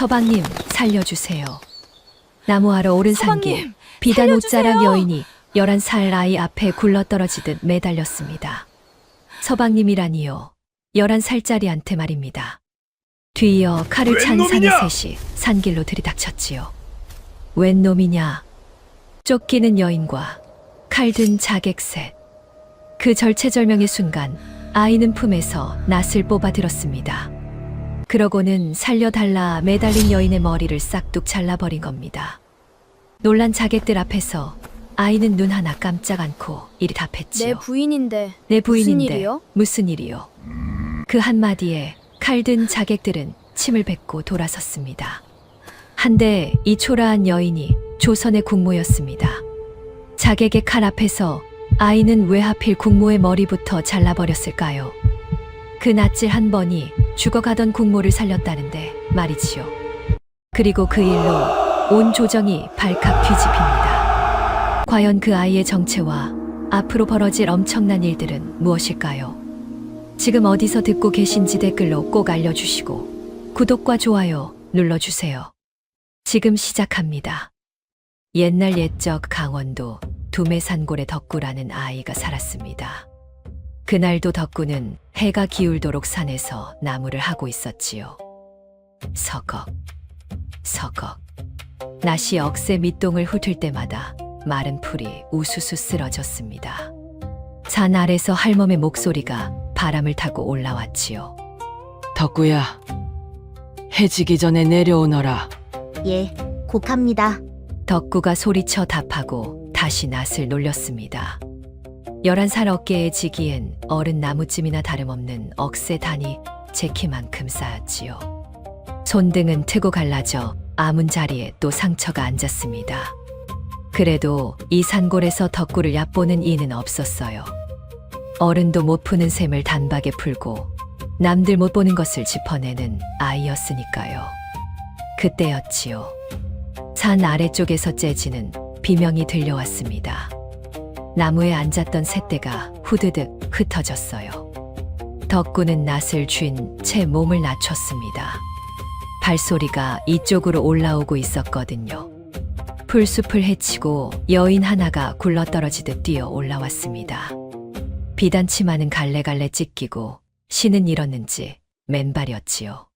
서방님, 살려주세요. 나무하러 오른 산길, 서방님, 비단 옷자락 살려주세요. 여인이 11살 아이 앞에 굴러떨어지듯 매달렸습니다. 서방님이라니요. 11살짜리한테 말입니다. 뒤이어 칼을 찬 웬 놈이냐? 사내 셋이 산길로 들이닥쳤지요. 웬 놈이냐? 쫓기는 여인과 칼 든 자객 셋. 그 절체절명의 순간 아이는 품에서 낫을 뽑아 들었습니다. 그러고는 살려달라 매달린 여인의 머리를 싹둑 잘라버린 겁니다. 놀란 자객들 앞에서 아이는 눈 하나 깜짝 않고 이리 내 답했지요. 부인인데 내 부인인데 무슨 일이요? 무슨 일이요? 그 한마디에 칼든 자객들은 침을 뱉고 돌아섰습니다. 한데 이 초라한 여인이 조선의 국모였습니다. 자객의 칼 앞에서 아이는 왜 하필 국모의 머리부터 잘라버렸을까요? 그 낫질 한 번이 죽어가던 국모를 살렸다는데 말이지요. 그리고 그 일로 온 조정이 발칵 뒤집힙니다. 과연 그 아이의 정체와 앞으로 벌어질 엄청난 일들은 무엇일까요? 지금 어디서 듣고 계신지 댓글로 꼭 알려주시고 구독과 좋아요 눌러주세요. 지금 시작합니다. 옛날 옛적 강원도 두매산골에 덕구라는 아이가 살았습니다. 그날도 덕구는 해가 기울도록 산에서 나무를 하고 있었지요. 서걱, 서걱. 낫이 억새 밑동을 훑을 때마다 마른 풀이 우수수 쓰러졌습니다. 산 아래서 할멈의 목소리가 바람을 타고 올라왔지요. 덕구야, 해지기 전에 내려오너라. 예, 곡합니다. 덕구가 소리쳐 답하고 다시 낫을 놀렸습니다. 11살 어깨에 지기엔 어른 나무찜이나 다름없는 억새 단이 제 키만큼 쌓였지요. 손등은 트고 갈라져 아문 자리에 또 상처가 앉았습니다. 그래도 이 산골에서 덕구를 얕보는 이는 없었어요. 어른도 못 푸는 셈을 단박에 풀고 남들 못 보는 것을 짚어내는 아이였으니까요. 그때였지요. 산 아래쪽에서 째지는 비명이 들려왔습니다. 나무에 앉았던 새떼가 후드득 흩어졌어요. 덕구는 낫을 쥔 채 몸을 낮췄습니다. 발소리가 이쪽으로 올라오고 있었거든요. 풀숲을 헤치고 여인 하나가 굴러떨어지듯 뛰어 올라왔습니다. 비단 치마는 갈래갈래 찢기고 신은 잃었는지 맨발이었지요.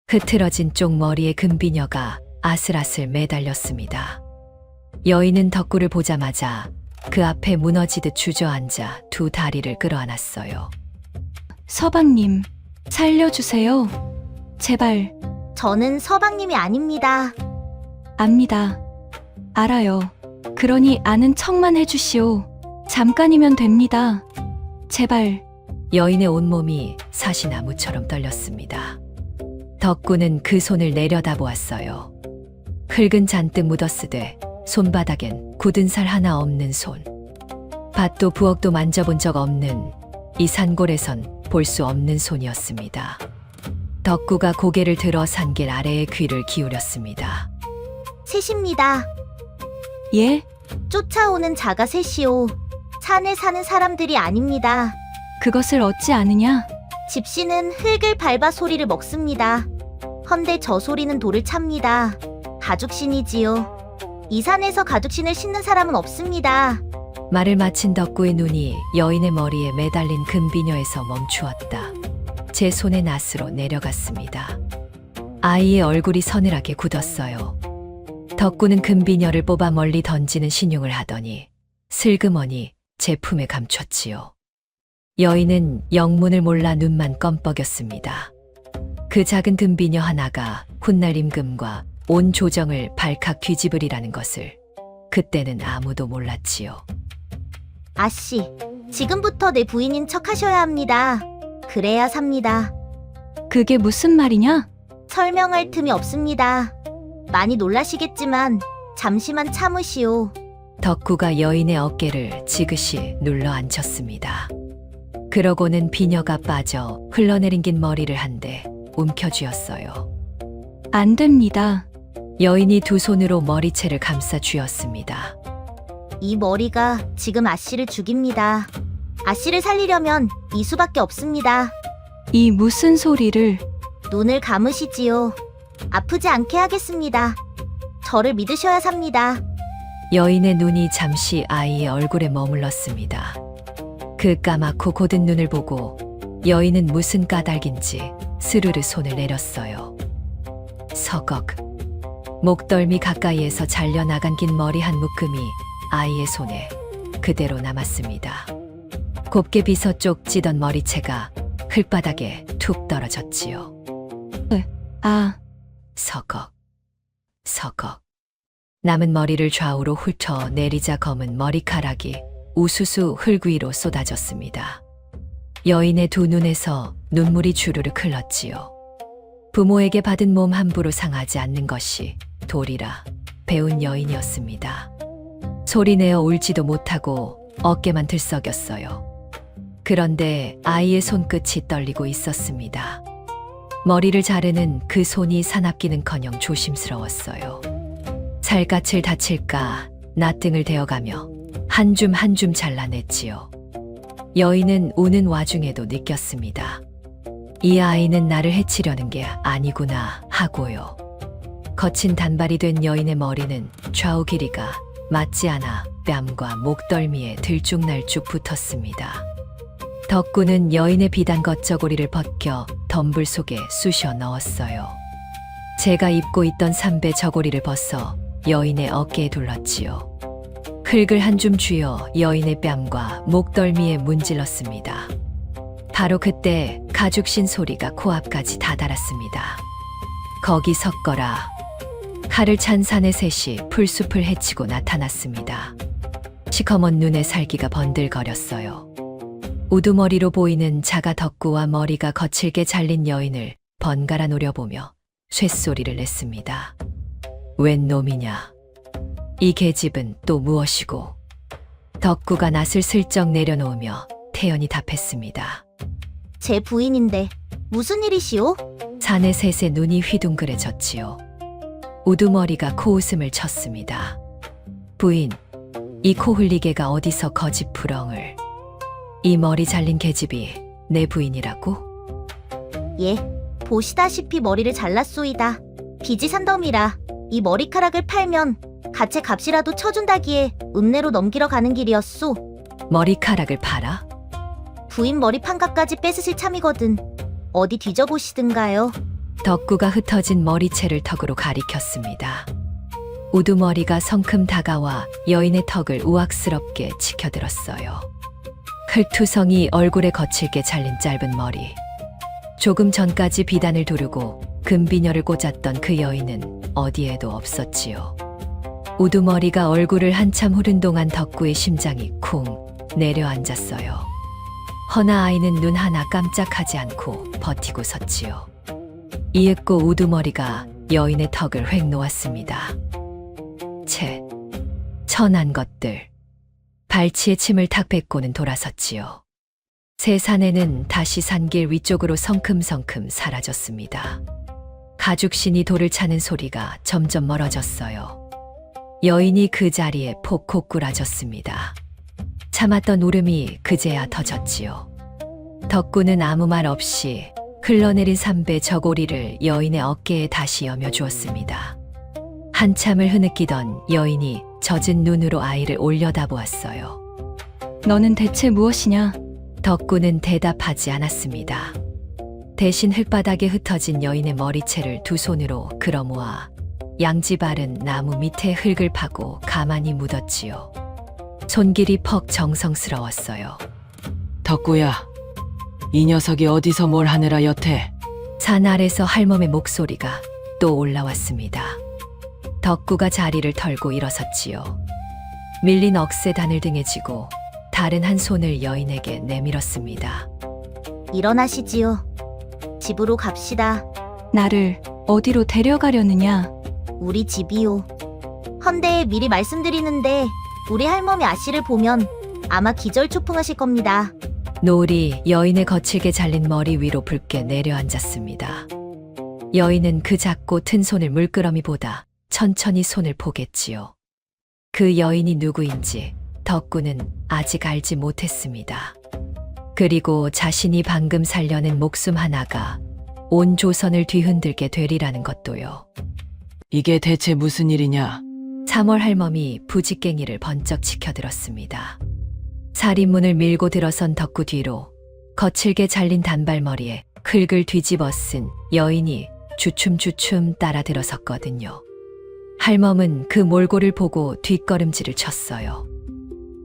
흐트러진 쪽 머리에 금비녀가 아슬아슬 매달렸습니다. 여인은 덕구를 보자마자 그 앞에 무너지듯 주저앉아 두 다리를 끌어안았어요. 서방님, 살려주세요. 제발. 저는 서방님이 아닙니다. 압니다. 알아요. 그러니 아는 척만 해주시오. 잠깐이면 됩니다. 제발. 여인의 온몸이 사시나무처럼 떨렸습니다. 덕구는 그 손을 내려다보았어요. 흙은 잔뜩 묻었으되 손바닥엔 굳은 살 하나 없는 손. 밭도 부엌도 만져본 적 없는 이 산골에선 볼 수 없는 손이었습니다. 덕구가 고개를 들어 산길 아래에 귀를 기울였습니다. 셋입니다. 예? 쫓아오는 자가 셋이오. 산에 사는 사람들이 아닙니다. 그것을 어찌 아느냐? 집시는 흙을 밟아 소리를 먹습니다. 헌데 저 소리는 돌을 찹니다. 가죽신이지요. 이 산에서 가죽신을 신는 사람은 없습니다. 말을 마친 덕구의 눈이 여인의 머리에 매달린 금비녀에서 멈추었다. 제 손의 낫으로 내려갔습니다. 아이의 얼굴이 서늘하게 굳었어요. 덕구는 금비녀를 뽑아 멀리 던지는 신용을 하더니 슬그머니 제 품에 감췄지요. 여인은 영문을 몰라 눈만 껌뻑였습니다. 그 작은 금비녀 하나가 훗날 임금과 온 조정을 발칵 뒤집으리라는 것을 그때는 아무도 몰랐지요. 아씨, 지금부터 내 부인인 척 하셔야 합니다. 그래야 삽니다. 그게 무슨 말이냐? 설명할 틈이 없습니다. 많이 놀라시겠지만 잠시만 참으시오. 덕구가 여인의 어깨를 지그시 눌러 앉혔습니다. 그러고는 비녀가 빠져 흘러내린 긴 머리를 한 대 움켜쥐었어요. 안 됩니다. 여인이 두 손으로 머리채를 감싸 쥐었습니다. 이 머리가 지금 아씨를 죽입니다. 아씨를 살리려면 이 수밖에 없습니다. 이 무슨 소리를. 눈을 감으시지요. 아프지 않게 하겠습니다. 저를 믿으셔야 삽니다. 여인의 눈이 잠시 아이의 얼굴에 머물렀습니다. 그 까맣고 곧은 눈을 보고 여인은 무슨 까닭인지 스르르 손을 내렸어요. 서걱. 목덜미 가까이에서 잘려나간 긴 머리 한 묶음이 아이의 손에 그대로 남았습니다. 곱게 빗어 쪽지던 머리채가 흙바닥에 툭 떨어졌지요. 아, 서걱. 서걱. 남은 머리를 좌우로 훑어 내리자 검은 머리카락이 우수수 흙 위로 쏟아졌습니다. 여인의 두 눈에서 눈물이 주르륵 흘렀지요. 부모에게 받은 몸 함부로 상하지 않는 것이 도리라 배운 여인이었습니다. 소리내어 울지도 못하고 어깨만 들썩였어요. 그런데 아이의 손끝이 떨리고 있었습니다. 머리를 자르는 그 손이 사납기는커녕 조심스러웠어요. 살갗을 다칠까 낫등을 대어가며 한 줌 한 줌 잘라냈지요. 여인은 우는 와중에도 느꼈습니다. 이 아이는 나를 해치려는 게 아니구나 하고요. 거친 단발이 된 여인의 머리는 좌우 길이가 맞지 않아 뺨과 목덜미에 들쭉날쭉 붙었습니다. 덕구는 여인의 비단 겉저고리를 벗겨 덤불 속에 쑤셔 넣었어요. 제가 입고 있던 삼배 저고리를 벗어 여인의 어깨에 둘렀지요. 흙을 한 줌 쥐어 여인의 뺨과 목덜미에 문질렀습니다. 바로 그때 가죽신 소리가 코앞까지 다다랐습니다. 거기 섰거라. 칼을 찬 사내 셋이 풀숲을 헤치고 나타났습니다. 시커먼 눈에 살기가 번들거렸어요. 우두머리로 보이는 자가 덕구와 머리가 거칠게 잘린 여인을 번갈아 노려보며 쇳소리를 냈습니다. 웬 놈이냐? 이 계집은 또 무엇이고? 덕구가 낯을 슬쩍 내려놓으며 태연히 답했습니다. 제 부인인데 무슨 일이시오? 사내 셋의 눈이 휘둥그레졌지요. 우두머리가 코웃음을 쳤습니다. 부인, 이 코 흘리개가 어디서 거짓푸렁을. 이 머리 잘린 계집이 내 부인이라고? 예, 보시다시피 머리를 잘랐소이다. 빚이 산더미라 이 머리카락을 팔면 가채 값이라도 쳐준다기에 읍내로 넘기러 가는 길이었소. 머리카락을 팔아? 부인 머리 판각까지 뺏으실 참이거든. 어디 뒤져보시든가요. 덕구가 흩어진 머리채를 턱으로 가리켰습니다. 우두머리가 성큼 다가와 여인의 턱을 우악스럽게 치켜들었어요. 흙투성이 얼굴에 거칠게 잘린 짧은 머리. 조금 전까지 비단을 두르고 금비녀를 꽂았던 그 여인은 어디에도 없었지요. 우두머리가 얼굴을 한참 후른 동안 덕구의 심장이 쿵 내려앉았어요. 허나 아이는 눈 하나 깜짝하지 않고 버티고 섰지요. 이윽고 우두머리가 여인의 턱을 획 놓았습니다. 채, 천한 것들. 발치에 침을 탁 뱉고는 돌아섰지요. 새 사내는 다시 산길 위쪽으로 성큼성큼 사라졌습니다. 가죽신이 돌을 차는 소리가 점점 멀어졌어요. 여인이 그 자리에 폭 고꾸라졌습니다. 참았던 울음이 그제야 터졌지요. 덕구는 아무 말 없이 흘러내린 삼배 저고리를 여인의 어깨에 다시 여며 주었습니다. 한참을 흐느끼던 여인이 젖은 눈으로 아이를 올려다보았어요. 너는 대체 무엇이냐? 덕구는 대답하지 않았습니다. 대신 흙바닥에 흩어진 여인의 머리채를 두 손으로 끌어모아 양지 바른 나무 밑에 흙을 파고 가만히 묻었지요. 손길이 퍽 정성스러웠어요. 덕구야, 이 녀석이 어디서 뭘 하느라 여태? 산 아래서 할멈의 목소리가 또 올라왔습니다. 덕구가 자리를 털고 일어섰지요. 밀린 억새단을 등에 지고 다른 한 손을 여인에게 내밀었습니다. 일어나시지요. 집으로 갑시다. 나를 어디로 데려가려느냐? 우리 집이요. 헌데 미리 말씀드리는데 우리 할멈이 아씨를 보면 아마 기절초풍하실 겁니다. 노을이 여인의 거칠게 잘린 머리 위로 붉게 내려앉았습니다. 여인은 그 작고 튼 손을 물끄러미보다 천천히 손을 포겠지요. 그 여인이 누구인지 덕구는 아직 알지 못했습니다. 그리고 자신이 방금 살려낸 목숨 하나가 온 조선을 뒤흔들게 되리라는 것도요. 이게 대체 무슨 일이냐? 3월 할멈이 부직갱이를 번쩍 치켜들었습니다. 살인문을 밀고 들어선 덕구 뒤로 거칠게 잘린 단발머리에 흙을 뒤집어 쓴 여인이 주춤주춤 따라 들어섰거든요. 할멈은 그 몰골을 보고 뒷걸음질을 쳤어요.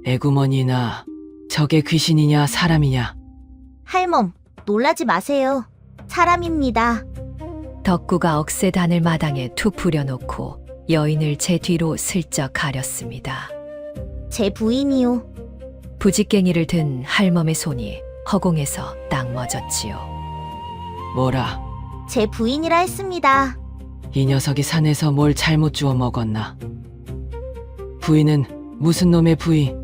에구머니나 저게 귀신이냐 사람이냐? 할멈, 놀라지 마세요. 사람입니다. 덕구가 억새단을 마당에 툭 부려놓고 여인을 제 뒤로 슬쩍 가렸습니다. 제 부인이요. 부직갱이를 든 할멈의 손이 허공에서 딱 멎었지요. 뭐라? 제 부인이라 했습니다. 이 녀석이 산에서 뭘 잘못 주워 먹었나? 부인은 무슨 놈의 부인?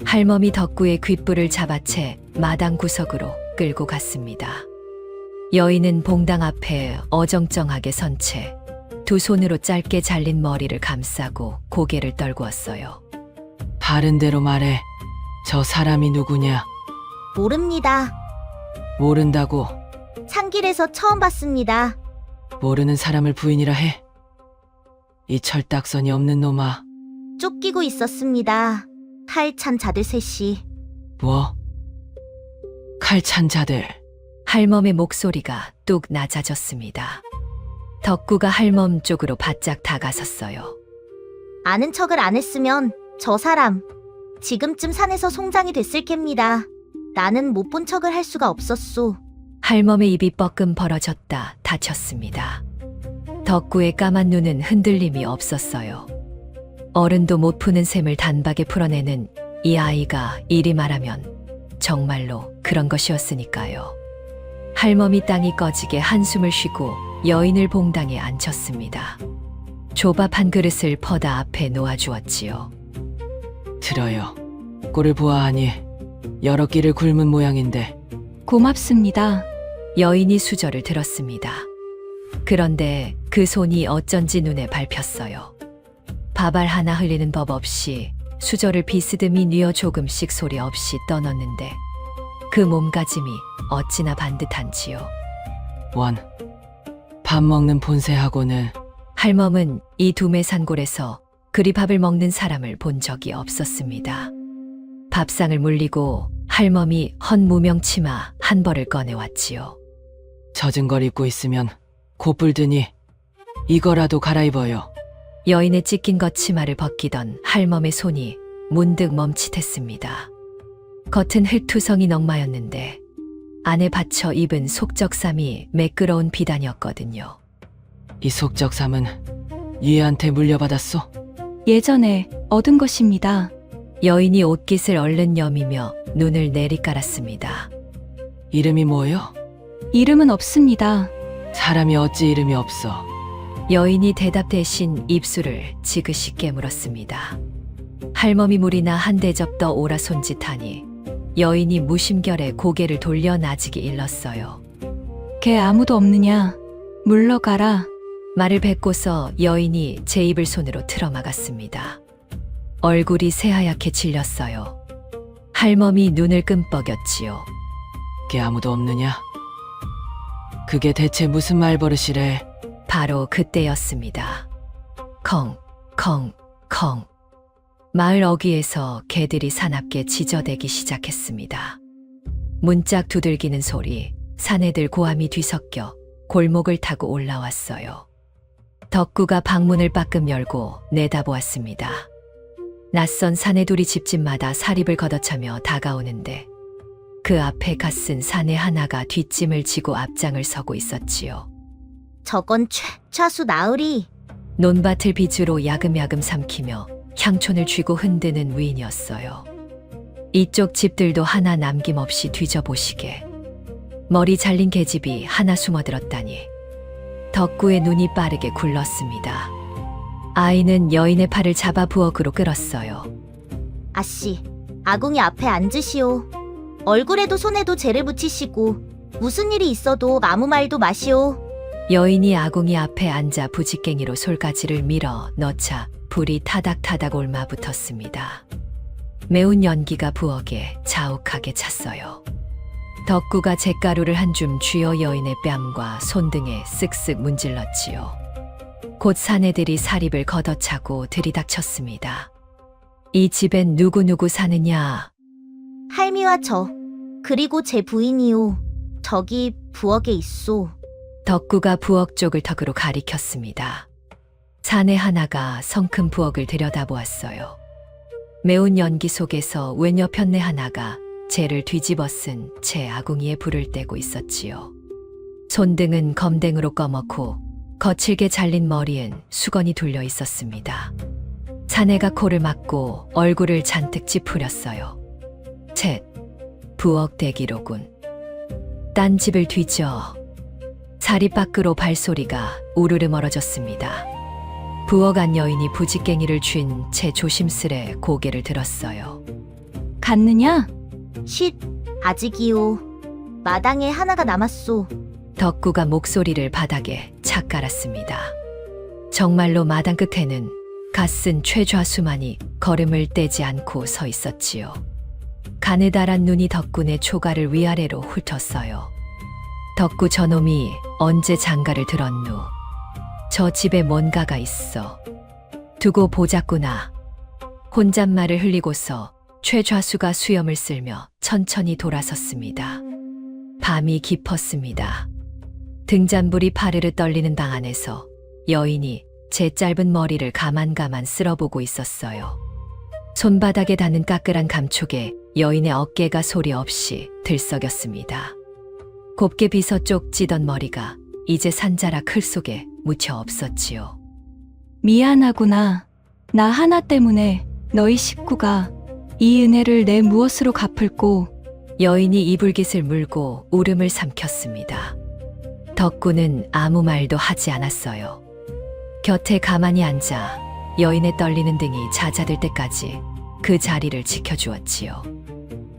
할멈이 덕구의 귓불을 잡아채 마당 구석으로 끌고 갔습니다. 여인은 봉당 앞에 어정쩡하게 선 채 두 손으로 짧게 잘린 머리를 감싸고 고개를 떨구었어요. 바른 대로 말해. 저 사람이 누구냐? 모릅니다. 모른다고. 산길에서 처음 봤습니다. 모르는 사람을 부인이라 해? 이 철딱선이 없는 놈아. 쫓기고 있었습니다. 칼찬 자들 셋이. 뭐? 칼찬 자들. 할멈의 목소리가 뚝 낮아졌습니다. 덕구가 할멈 쪽으로 바짝 다가섰어요. 아는 척을 안 했으면 저 사람 지금쯤 산에서 송장이 됐을 켭니다. 나는 못 본 척을 할 수가 없었소. 할멈의 입이 뻐끔 벌어졌다 닫혔습니다. 덕구의 까만 눈은 흔들림이 없었어요. 어른도 못 푸는 셈을 단박에 풀어내는 이 아이가 이리 말하면 정말로 그런 것이었으니까요. 할멈이 땅이 꺼지게 한숨을 쉬고 여인을 봉당에 앉혔습니다. 조밥 한 그릇을 퍼다 앞에 놓아주었지요. 들어요. 꼴을 보아하니 여러 끼를 굶은 모양인데 고맙습니다. 여인이 수저를 들었습니다. 그런데 그 손이 어쩐지 눈에 밟혔어요. 밥알 하나 흘리는 법 없이 수저를 비스듬히 뉘어 조금씩 소리 없이 떠넣는데 그 몸가짐이 어찌나 반듯한지요. 원. 밥 먹는 본세하고는 할멈은 이 두매산골에서 그리 밥을 먹는 사람을 본 적이 없었습니다. 밥상을 물리고 할멈이 헌무명 치마 한 벌을 꺼내왔지요. 젖은 걸 입고 있으면 곧불 드니 이거라도 갈아입어요. 여인의 찢긴 것 치마를 벗기던 할멈의 손이 문득 멈칫했습니다. 겉은 흙투성이 넉마였는데 안에 받쳐 입은 속적삼이 매끄러운 비단이었거든요. 이 속적삼은 얘한테 물려받았소? 예전에 얻은 것입니다. 여인이 옷깃을 얼른 여미며 눈을 내리깔았습니다. 이름이 뭐요? 이름은 없습니다. 사람이 어찌 이름이 없어? 여인이 대답 대신 입술을 지그시 깨물었습니다. 할멈이 물이나 한 대접 더 오라 손짓하니 여인이 무심결에 고개를 돌려 나직이 일렀어요. 걔 아무도 없느냐? 물러가라. 말을 뱉고서 여인이 제 입을 손으로 틀어막았습니다. 얼굴이 새하얗게 질렸어요. 할멈이 눈을 끔뻑였지요. 걔 아무도 없느냐? 그게 대체 무슨 말버릇이래? 바로 그때였습니다. 컹, 컹, 컹. 마을 어귀에서 개들이 사납게 짖어대기 시작했습니다. 문짝 두들기는 소리, 사내들 고함이 뒤섞여 골목을 타고 올라왔어요. 덕구가 방문을 빠끔 열고 내다보았습니다. 낯선 사내들이 집집마다 사립을 걷어차며 다가오는데 그 앞에 갓쓴 사내 하나가 뒷짐을 지고 앞장을 서고 있었지요. 저건 최수 나으리. 논밭을 빗으로 야금야금 삼키며 향촌을 쥐고 흔드는 위인이었어요. 이쪽 집들도 하나 남김없이 뒤져보시게. 머리 잘린 계집이 하나 숨어들었다니. 덕구의 눈이 빠르게 굴렀습니다. 아이는 여인의 팔을 잡아 부엌으로 끌었어요. 아씨, 아궁이 앞에 앉으시오. 얼굴에도 손에도 재를 붙이시고 무슨 일이 있어도 아무 말도 마시오. 여인이 아궁이 앞에 앉아 부직갱이로 솔가지를 밀어 넣자 불이 타닥타닥 올마붙었습니다. 매운 연기가 부엌에 자욱하게 찼어요. 덕구가 잿가루를 한 줌 쥐어 여인의 뺨과 손등에 쓱쓱 문질렀지요. 곧 사내들이 사립을 걷어차고 들이닥쳤습니다. 이 집엔 누구누구 사느냐? 할미와 저, 그리고 제 부인이요. 저기 부엌에 있소. 덕구가 부엌 쪽을 턱으로 가리켰습니다. 사내 하나가 성큼 부엌을 들여다보았어요. 매운 연기 속에서 외녀 편내 하나가 재를 뒤집어 쓴 채 아궁이에 불을 떼고 있었지요. 손등은 검댕으로 검었고 거칠게 잘린 머리엔 수건이 둘려 있었습니다. 사내가 코를 막고 얼굴을 잔뜩 찌푸렸어요. 쳇, 부엌 대기로군. 딴 집을 뒤져. 사리 밖으로 발소리가 우르르 멀어졌습니다. 부엌 안 여인이 부직갱이를 쥔 채 조심스레 고개를 들었어요. 갔느냐? 쉿, 아직이요. 마당에 하나가 남았소. 덕구가 목소리를 바닥에 착 깔았습니다. 정말로 마당 끝에는 갓쓴 최좌수만이 걸음을 떼지 않고 서 있었지요. 가느다란 눈이 덕군의 초가를 위아래로 훑었어요. 덕구 저놈이 언제 장가를 들었누? 저 집에 뭔가가 있어. 두고 보자꾸나. 혼잣말을 흘리고서 최좌수가 수염을 쓸며 천천히 돌아섰습니다. 밤이 깊었습니다. 등잔불이 파르르 떨리는 방 안에서 여인이 제 짧은 머리를 가만가만 쓸어보고 있었어요. 손바닥에 닿는 까끌한 감촉에 여인의 어깨가 소리 없이 들썩였습니다. 곱게 빗어 쪽지던 머리가 이제 산자락 흘 속에 묻혀 없었지요. 미안하구나. 나 하나 때문에 너희 식구가 이 은혜를 내 무엇으로 갚을꼬. 여인이 이불깃을 물고 울음을 삼켰습니다. 덕구는 아무 말도 하지 않았어요. 곁에 가만히 앉아 여인의 떨리는 등이 잦아들 때까지 그 자리를 지켜주었지요.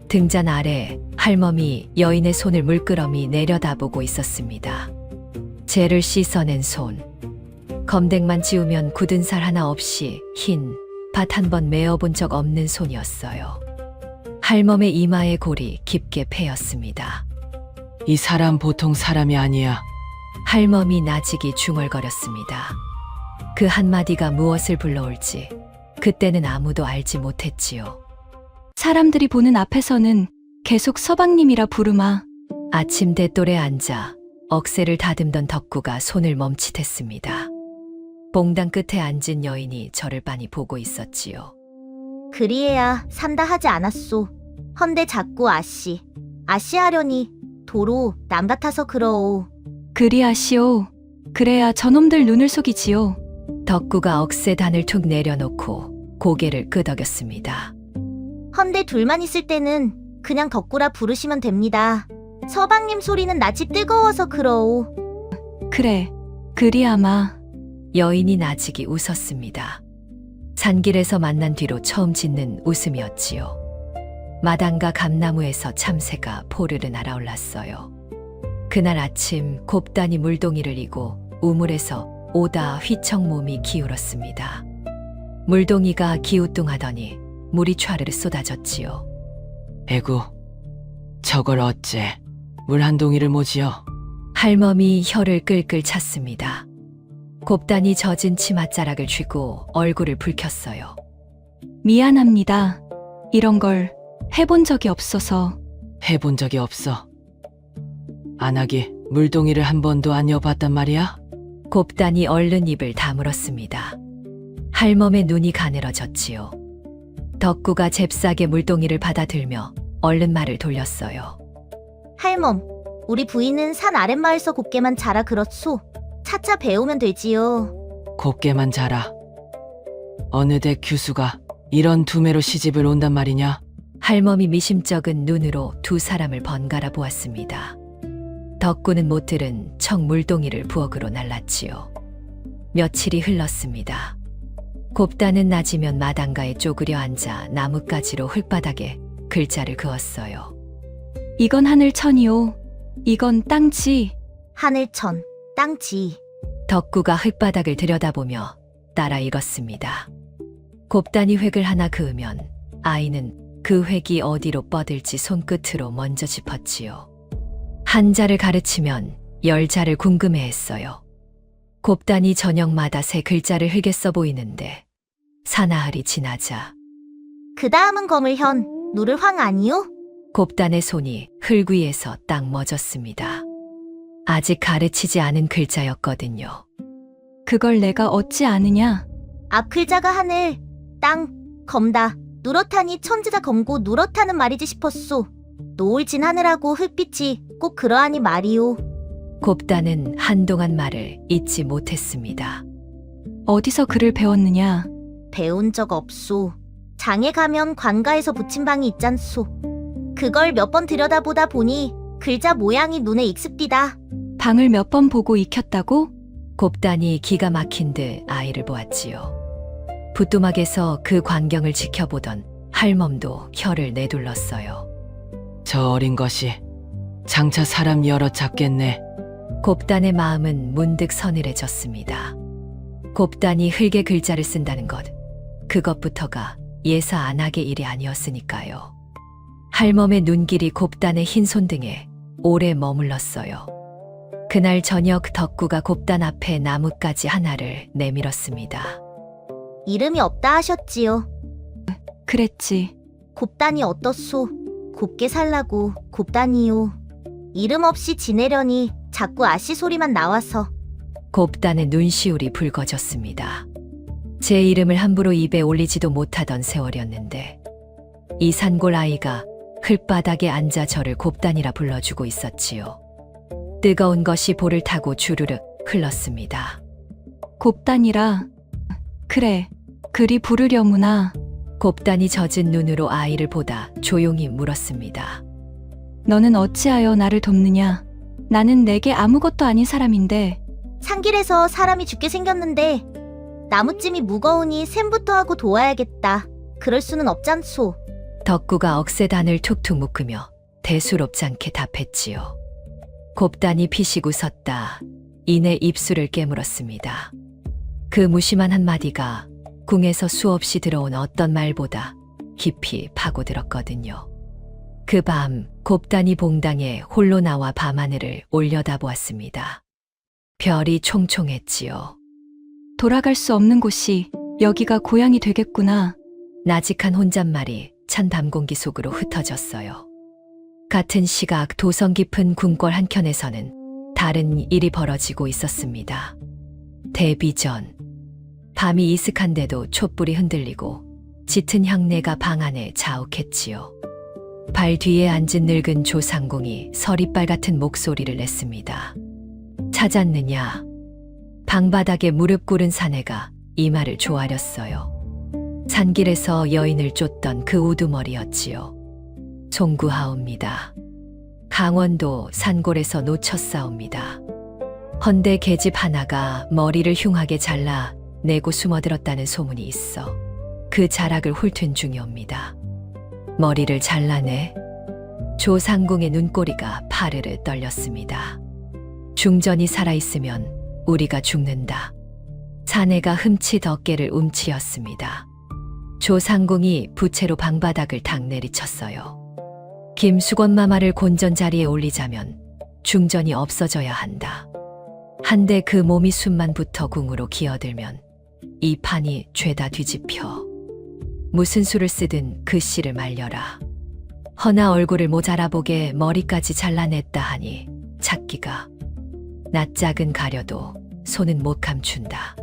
등잔 아래 할멈이 여인의 손을 물끄러미 내려다보고 있었습니다. 재를 씻어낸 손. 검댕만 지우면 굳은 살 하나 없이 흰 밭 한 번 메어본 적 없는 손이었어요. 할멈의 이마의 골이 깊게 패였습니다. 이 사람 보통 사람이 아니야. 할멈이 나직이 중얼거렸습니다. 그 한마디가 무엇을 불러올지 그때는 아무도 알지 못했지요. 사람들이 보는 앞에서는 계속 서방님이라 부르마. 아침대 똘에 앉아 억새를 다듬던 덕구가 손을 멈칫했습니다. 봉당 끝에 앉은 여인이 저를 빤히 보고 있었지요. 그리해야 산다 하지 않았소. 헌데 자꾸 아씨 하려니 도로 남 같아서 그러오. 그리하시오. 그래야 저놈들 눈을 속이지요. 덕구가 억새단을 툭 내려놓고 고개를 끄덕였습니다. 헌데 둘만 있을 때는 그냥 덕구라 부르시면 됩니다. 서방님 소리는 낯이 뜨거워서 그러오. 그래, 그리하마. 여인이 나직이 웃었습니다. 산길에서 만난 뒤로 처음 짓는 웃음이었지요. 마당과 감나무에서 참새가 포르르 날아올랐어요. 그날 아침 곱단이 물동이를 이고 우물에서 오다 휘청 몸이 기울었습니다. 물동이가 기우뚱하더니 물이 촤르르 쏟아졌지요. 에구, 저걸 어째 물 한 동이를 모지어. 할멈이 혀를 끌끌 찼습니다. 곱단이 젖은 치맛자락을 쥐고 얼굴을 붉혔어요. 미안합니다. 이런 걸 해본 적이 없어서. 해본 적이 없어. 안하기 물동이를 한 번도 안 여봤단 말이야? 곱단이 얼른 입을 다물었습니다. 할멈의 눈이 가늘어졌지요. 덕구가 잽싸게 물동이를 받아들며 얼른 말을 돌렸어요. 할멈, 우리 부인은 산 아랫마을서 곱게만 자라 그렇소. 차차 배우면 되지요. 곱게만 자라. 어느 대 규수가 이런 두매로 시집을 온단 말이냐? 할멈이 미심쩍은 눈으로 두 사람을 번갈아 보았습니다. 덕구는 못 들은 청 물동이를 부엌으로 날랐지요. 며칠이 흘렀습니다. 곱단은 낮이면 마당가에 쪼그려 앉아 나뭇가지로 흙바닥에 글자를 그었어요. 이건 하늘천이요. 이건 땅지. 하늘천, 땅지. 덕구가 흙바닥을 들여다보며 따라 읽었습니다. 곱단이 획을 하나 그으면 아이는 그 획이 어디로 뻗을지 손끝으로 먼저 짚었지요. 한 자를 가르치면 10자를 궁금해했어요. 곱단이 저녁마다 새 글자를 흙에 써 보이는데 사나흘이 지나자 그 다음은 거물현, 누를 황 아니요? 곱단의 손이 흙 위에서 딱 멎었습니다. 아직 가르치지 않은 글자였거든요. 그걸 내가 어찌 아느냐? 앞 글자가 하늘, 땅, 검다. 누렇다니 천지자 검고 누렇다는 말이지 싶었소. 노을 진 하늘하고 흙빛이 꼭 그러하니 말이오. 곱단은 한동안 말을 잊지 못했습니다. 어디서 글을 배웠느냐? 배운 적 없소. 장에 가면 관가에서 붙인 방이 있잖소. 그걸 몇 번 들여다보다 보니 글자 모양이 눈에 익숙디다. 방을 몇 번 보고 익혔다고? 곱단이 기가 막힌 듯 아이를 보았지요. 부뚜막에서 그 광경을 지켜보던 할멈도 혀를 내둘렀어요. 저 어린 것이 장차 사람 여러 잡겠네. 곱단의 마음은 문득 서늘해졌습니다. 곱단이 흙의 글자를 쓴다는 것, 그것부터가 예사 안 하게 일이 아니었으니까요. 할멈의 눈길이 곱단의 흰 손등에 오래 머물렀어요. 그날 저녁 덕구가 곱단 앞에 나뭇가지 하나를 내밀었습니다. 이름이 없다 하셨지요. 그랬지. 곱단이 어떻소? 곱게 살라고 곱단이요. 이름 없이 지내려니 자꾸 아씨 소리만 나와서. 곱단의 눈시울이 붉어졌습니다. 제 이름을 함부로 입에 올리지도 못하던 세월이었는데 이 산골 아이가 흙바닥에 앉아 저를 곱단이라 불러주고 있었지요. 뜨거운 것이 볼을 타고 주르륵 흘렀습니다. 곱단이라. 그래, 그리 부르려무나. 곱단이 젖은 눈으로 아이를 보다 조용히 물었습니다. 너는 어찌하여 나를 돕느냐? 나는 내게 아무것도 아닌 사람인데. 산길에서 사람이 죽게 생겼는데 나무찜이 무거우니 샘부터 하고 도와야겠다. 그럴 수는 없잖소. 덕구가 억새단을 툭툭 묶으며 대수롭지 않게 답했지요. 곱단이 피식 웃었다. 이내 입술을 깨물었습니다. 그 무심한 한마디가 궁에서 수없이 들어온 어떤 말보다 깊이 파고들었거든요. 그 밤 곱단이 봉당에 홀로 나와 밤하늘을 올려다보았습니다. 별이 총총했지요. 돌아갈 수 없는 곳이 여기가 고향이 되겠구나. 나직한 혼잣말이 찬 밤 공기 속으로 흩어졌어요. 같은 시각 도성 깊은 궁궐 한켠에서는 다른 일이 벌어지고 있었습니다. 데뷔 전 밤이 이슥한데도 촛불이 흔들리고 짙은 향내가 방 안에 자욱했지요. 발 뒤에 앉은 늙은 조상공이 서리빨 같은 목소리를 냈습니다. 찾았느냐? 방바닥에 무릎 꿇은 사내가 이 말을 조아렸어요. 산길에서 여인을 쫓던 그 우두머리였지요. 송구하옵니다. 강원도 산골에서 놓쳤사옵니다. 헌데 계집 하나가 머리를 흉하게 잘라 내고 숨어들었다는 소문이 있어 그 자락을 훑은 중이옵니다. 머리를 잘라내? 조상궁의 눈꼬리가 파르르 떨렸습니다. 중전이 살아있으면 우리가 죽는다. 사내가 흠칫 어깨를 움츠였습니다. 조상궁이 부채로 방바닥을 탁 내리쳤어요. 김수건 마마를 곤전 자리에 올리자면 중전이 없어져야 한다. 한데 그 몸이 숨만 붙어 궁으로 기어들면 이 판이 죄다 뒤집혀. 무슨 수를 쓰든 그 씨를 말려라. 허나 얼굴을 모자라보게 머리까지 잘라냈다 하니 찾기가 낯짝은 가려도 손은 못 감춘다.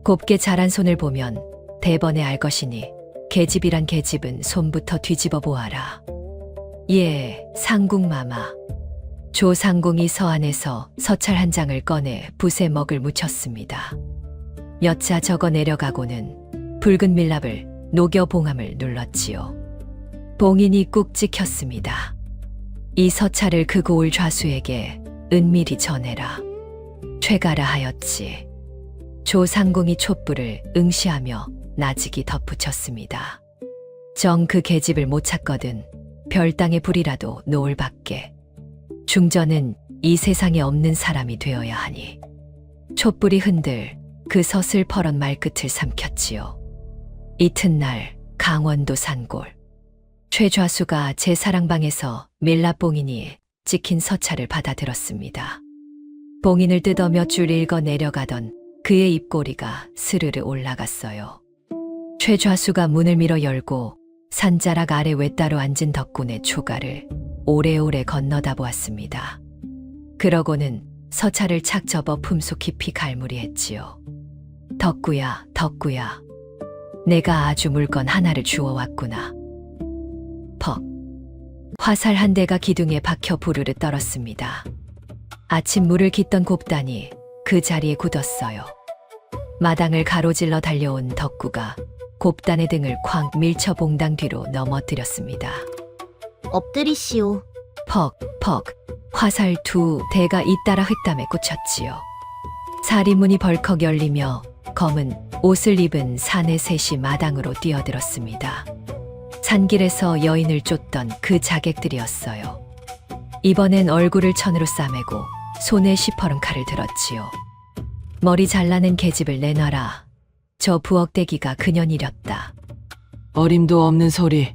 곱게 자란 손을 보면 대번에 알 것이니 계집이란 계집은 손부터 뒤집어 보아라. 예, 상궁마마. 조상궁이 서안에서 서찰 한 장을 꺼내 붓에 먹을 묻혔습니다. 몇 자 적어 내려가고는 붉은 밀랍을 녹여 봉함을 눌렀지요. 봉인이 꾹 찍혔습니다. 이 서찰을 그 고을 좌수에게 은밀히 전해라. 퇴가라 하였지. 조상궁이 촛불을 응시하며 나직이 덧붙였습니다. 정 그 계집을 못 찾거든 별땅의 불이라도 노을 밖에. 중전은 이 세상에 없는 사람이 되어야 하니. 촛불이 흔들 그 서슬퍼런 말끝을 삼켰지요. 이튿날 강원도 산골. 최좌수가 제 사랑방에서 밀랍봉인이 찍힌 서찰을 받아들었습니다. 봉인을 뜯어 몇 줄 읽어 내려가던 그의 입꼬리가 스르르 올라갔어요. 최좌수가 문을 밀어 열고 산자락 아래 외따로 앉은 덕군의 초가를 오래오래 건너다 보았습니다. 그러고는 서찰을 착 접어 품속 깊이 갈무리했지요. 덕구야, 덕구야. 내가 아주 물건 하나를 주워왔구나. 퍽. 화살 한 대가 기둥에 박혀 부르르 떨었습니다. 아침 물을 깃던 곱단이 그 자리에 굳었어요. 마당을 가로질러 달려온 덕구가 곱단의 등을 쾅 밀쳐 봉당 뒤로 넘어뜨렸습니다. 엎드리시오. 퍽, 퍽. 화살 두 대가 잇따라 흙담에 꽂혔지요. 사리문이 벌컥 열리며 검은 옷을 입은 사내 셋이 마당으로 뛰어들었습니다. 산길에서 여인을 쫓던 그 자객들이었어요. 이번엔 얼굴을 천으로 싸매고 손에 시퍼런 칼을 들었지요. 머리 잘라낸 계집을 내놔라. 저 부엌대기가 그년이렸다. 어림도 없는 소리.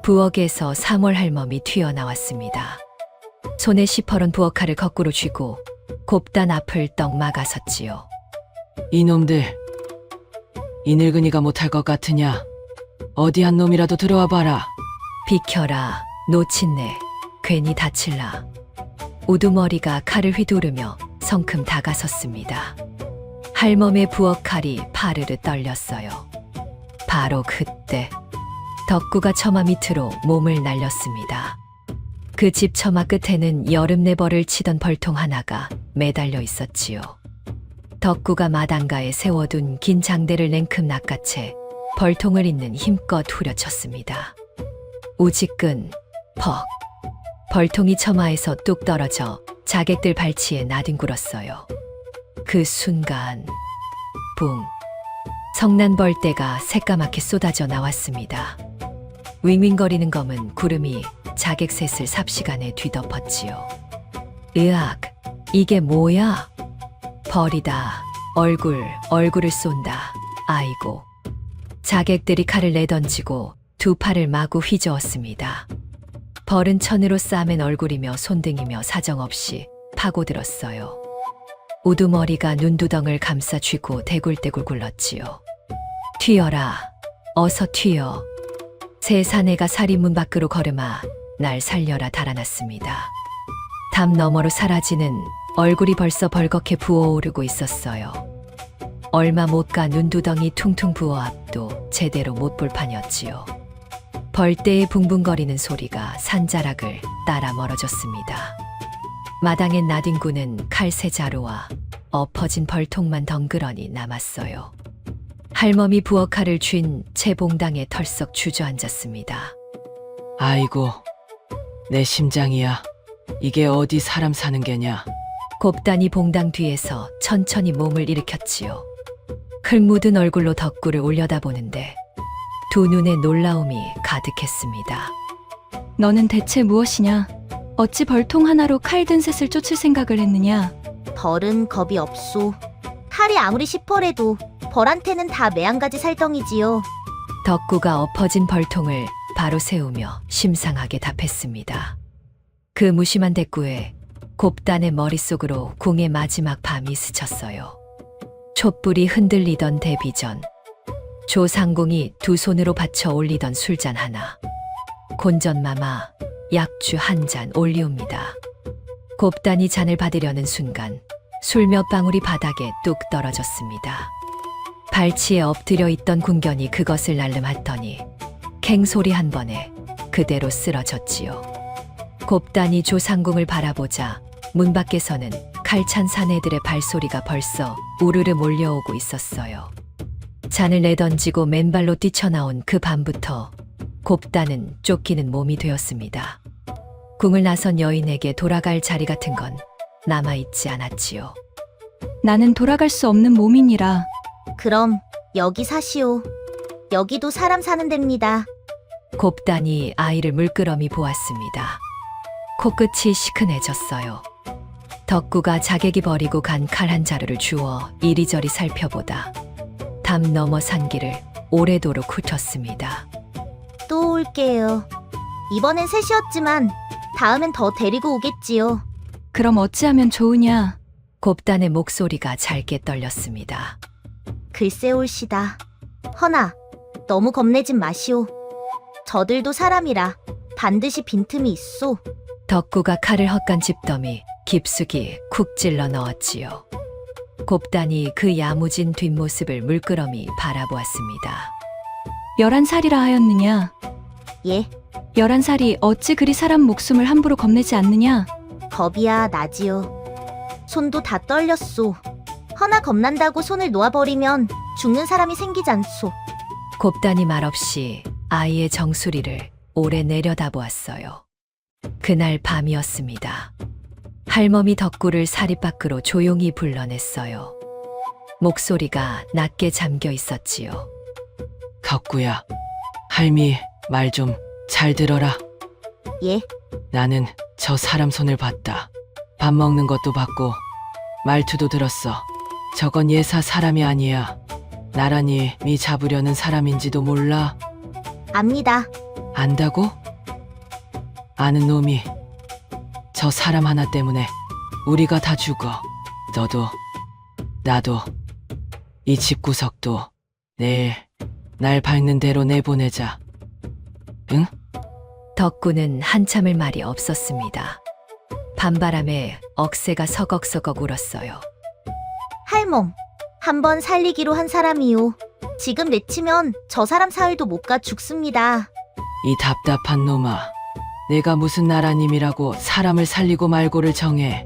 부엌에서 3월 할멈이 튀어나왔습니다. 손에 시퍼런 부엌칼을 거꾸로 쥐고 곱단 앞을 떡 막아섰지요. 이놈들. 이 늙은이가 못할 것 같으냐? 어디 한 놈이라도 들어와 봐라. 비켜라, 놓친네. 괜히 다칠라. 우두머리가 칼을 휘두르며 성큼 다가섰습니다. 할멈의 부엌칼이 파르르 떨렸어요. 바로 그때 덕구가 처마 밑으로 몸을 날렸습니다. 그 집 처마 끝에는 여름내벌을 치던 벌통 하나가 매달려 있었지요. 덕구가 마당가에 세워둔 긴 장대를 냉큼 낚아채 벌통을 잇는 힘껏 후려쳤습니다. 우지끈 퍽. 벌통이 처마에서 뚝 떨어져 자객들 발치에 나뒹굴었어요. 그 순간 붕. 성난 벌떼가 새까맣게 쏟아져 나왔습니다. 윙윙거리는 검은 구름이 자객 셋을 삽시간에 뒤덮었지요. 으악, 이게 뭐야? 벌이다. 얼굴을 쏜다. 아이고. 자객들이 칼을 내던지고 두 팔을 마구 휘저었습니다. 벌은 천으로 싸맨 얼굴이며 손등이며 사정없이 파고들었어요. 우두머리가 눈두덩을 감싸 쥐고 대굴대굴 굴렀지요. 튀어라. 어서 튀어. 새 사내가 사리문 밖으로 걸음아 날 살려라 달아났습니다. 담 너머로 사라지는 얼굴이 벌써 벌겋게 부어오르고 있었어요. 얼마 못 가 눈두덩이 퉁퉁 부어 앞도 제대로 못 볼 판이었지요. 벌떼의 붕붕거리는 소리가 산자락을 따라 멀어졌습니다. 마당엔 나뒹구는 칼새 자루와 엎어진 벌통만 덩그러니 남았어요. 할멈이 부엌칼을 쥔 채 봉당에 털썩 주저앉았습니다. 아이고. 내 심장이야. 이게 어디 사람 사는 게냐? 곱단이 봉당 뒤에서 천천히 몸을 일으켰지요. 흙 묻은 얼굴로 덕구를 올려다보는데 두 눈에 놀라움이 가득했습니다. 너는 대체 무엇이냐? 어찌 벌통 하나로 칼 든 셋을 쫓을 생각을 했느냐? 벌은 겁이 없소. 칼이 아무리 시퍼래도 벌한테는 다 매한가지 살덩이지요. 덕구가 엎어진 벌통을 바로 세우며 심상하게 답했습니다. 그 무심한 대꾸에 곱단의 머릿속으로 궁의 마지막 밤이 스쳤어요. 촛불이 흔들리던 대비전. 조상궁이 두 손으로 받쳐 올리던 술잔 하나. 곤전마마 약주 한 잔 올리옵니다. 곱단이 잔을 받으려는 순간 술 몇 방울이 바닥에 뚝 떨어졌습니다. 발치에 엎드려 있던 궁견이 그것을 날름하더니 캥 소리 한 번에 그대로 쓰러졌지요. 곱단이 조상궁을 바라보자 문 밖에서는 칼찬 사내들의 발소리가 벌써 우르르 몰려오고 있었어요. 잔을 내던지고 맨발로 뛰쳐나온 그 밤부터 곱단은 쫓기는 몸이 되었습니다. 궁을 나선 여인에게 돌아갈 자리 같은 건 남아있지 않았지요. 나는 돌아갈 수 없는 몸이니라. 그럼 여기 사시오. 여기도 사람 사는 데입니다. 곱단이 아이를 물끄러미 보았습니다. 코끝이 시큰해졌어요. 덕구가 자객이 버리고 간 칼 한 자루를 주워 이리저리 살펴보다 담 너머 산길을 오래도록 훑었습니다. 또 올게요. 이번엔 셋이었지만 다음엔 더 데리고 오겠지요. 그럼 어찌하면 좋으냐? 곱단의 목소리가 잘게 떨렸습니다. 글쎄 올시다. 허나, 너무 겁내진 마시오. 저들도 사람이라 반드시 빈틈이 있소. 덕구가 칼을 헛간 집더미 깊숙이 쿡 찔러 넣었지요. 곱단이 그 야무진 뒷모습을 물끄러미 바라보았습니다. 11살이라 하였느냐? 예, 11살이 어찌 그리 사람 목숨을 함부로 겁내지 않느냐? 겁이야 나지요. 손도 다 떨렸소. 허나 겁난다고 손을 놓아버리면 죽는 사람이 생기지 않소. 곱단이 말없이 아이의 정수리를 오래 내려다보았어요. 그날 밤이었습니다. 할멈이 덕구를 사립 밖으로 조용히 불러냈어요. 목소리가 낮게 잠겨 있었지요. 덕구야, 할미 말 좀 잘 들어라. 예, 나는 저 사람 손을 봤다. 밥 먹는 것도 봤고 말투도 들었어. 저건 예사 사람이 아니야. 나란히 미 잡으려는 사람인지도 몰라. 압니다. 안다고? 아는 놈이 저 사람 하나 때문에 우리가 다 죽어. 너도 나도 이 집구석도 내일 날 밟는 대로 내보내자. 응? 덕구는 한참을 말이 없었습니다. 밤바람에 억새가 서걱서걱 울었어요. 할멈, 한번 살리기로 한 사람이요. 지금 내치면 저 사람 사흘도 못 가 죽습니다. 이 답답한 놈아. 내가 무슨 나라님이라고 사람을 살리고 말고를 정해.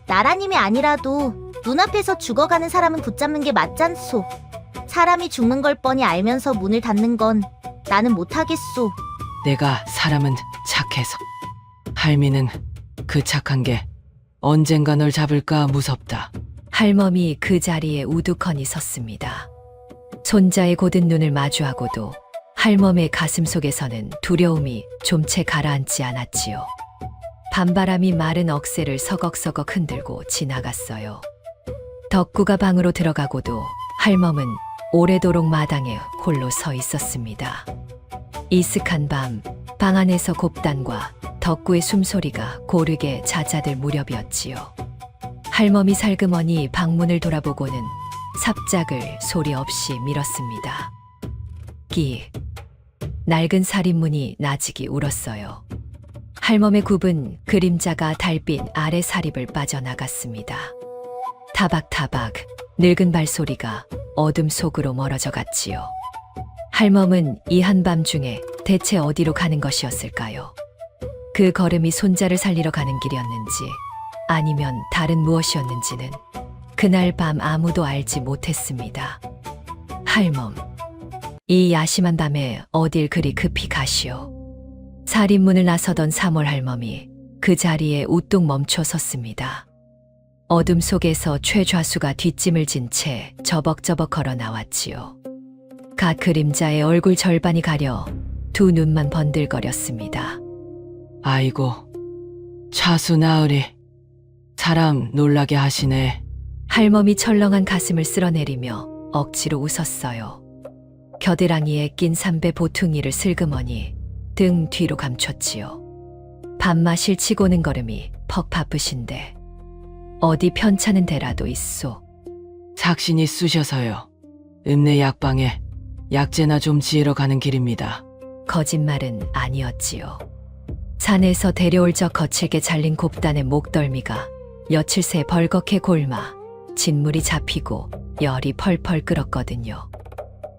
나라님이 아니라도 눈앞에서 죽어가는 사람은 붙잡는 게 맞잖소. 사람이 죽는 걸 뻔히 알면서 문을 닫는 건 나는 못하겠소. 내가 사람은 착해서. 할미는 그 착한 게 언젠가 널 잡을까 무섭다. 할멈이 그 자리에 우두커니 섰습니다. 손자의 곧은 눈을 마주하고도 할멈의 가슴 속에서는 두려움이 좀 채 가라앉지 않았지요. 밤바람이 마른 억새를 서걱서걱 흔들고 지나갔어요. 덕구가 방으로 들어가고도 할멈은 오래도록 마당에 홀로 서 있었습니다. 이슥한 밤, 방 안에서 곱단과 덕구의 숨소리가 고르게 잦아들 무렵이었지요. 할멈이 살그머니 방문을 돌아보고는 삽작을 소리 없이 밀었습니다. 낡은 살인문이 나직이 울었어요. 할멈의 굽은 그림자가 달빛 아래 사립을 빠져나갔습니다. 타박타박 늙은 발소리가 어둠 속으로 멀어져 갔지요. 할멈은 이 한밤중에 대체 어디로 가는 것이었을까요? 그 걸음이 손자를 살리러 가는 길이었는지 아니면 다른 무엇이었는지는 그날 밤 아무도 알지 못했습니다. 할멈, 이 야심한 밤에 어딜 그리 급히 가시오. 살인문을 나서던 3월 할멈이 그 자리에 우뚝 멈춰 섰습니다. 어둠 속에서 최좌수가 뒷짐을 진 채 저벅저벅 걸어 나왔지요. 각 그림자의 얼굴 절반이 가려 두 눈만 번들거렸습니다. 아이고, 차수 나으리. 사람 놀라게 하시네. 할멈이 철렁한 가슴을 쓸어내리며 억지로 웃었어요. 겨드랑이에 낀 삼배 보퉁이를 슬그머니 등 뒤로 감췄지요. 밥맛일 치고는 걸음이 퍽 바쁘신데 어디 편찮은 데라도 있소. 삭신이 쑤셔서요. 읍내 약방에 약재나 좀 지으러 가는 길입니다. 거짓말은 아니었지요. 산에서 데려올 적 거칠게 잘린 곱단의 목덜미가 며칠 새 벌겋게 골마 진물이 잡히고 열이 펄펄 끓었거든요.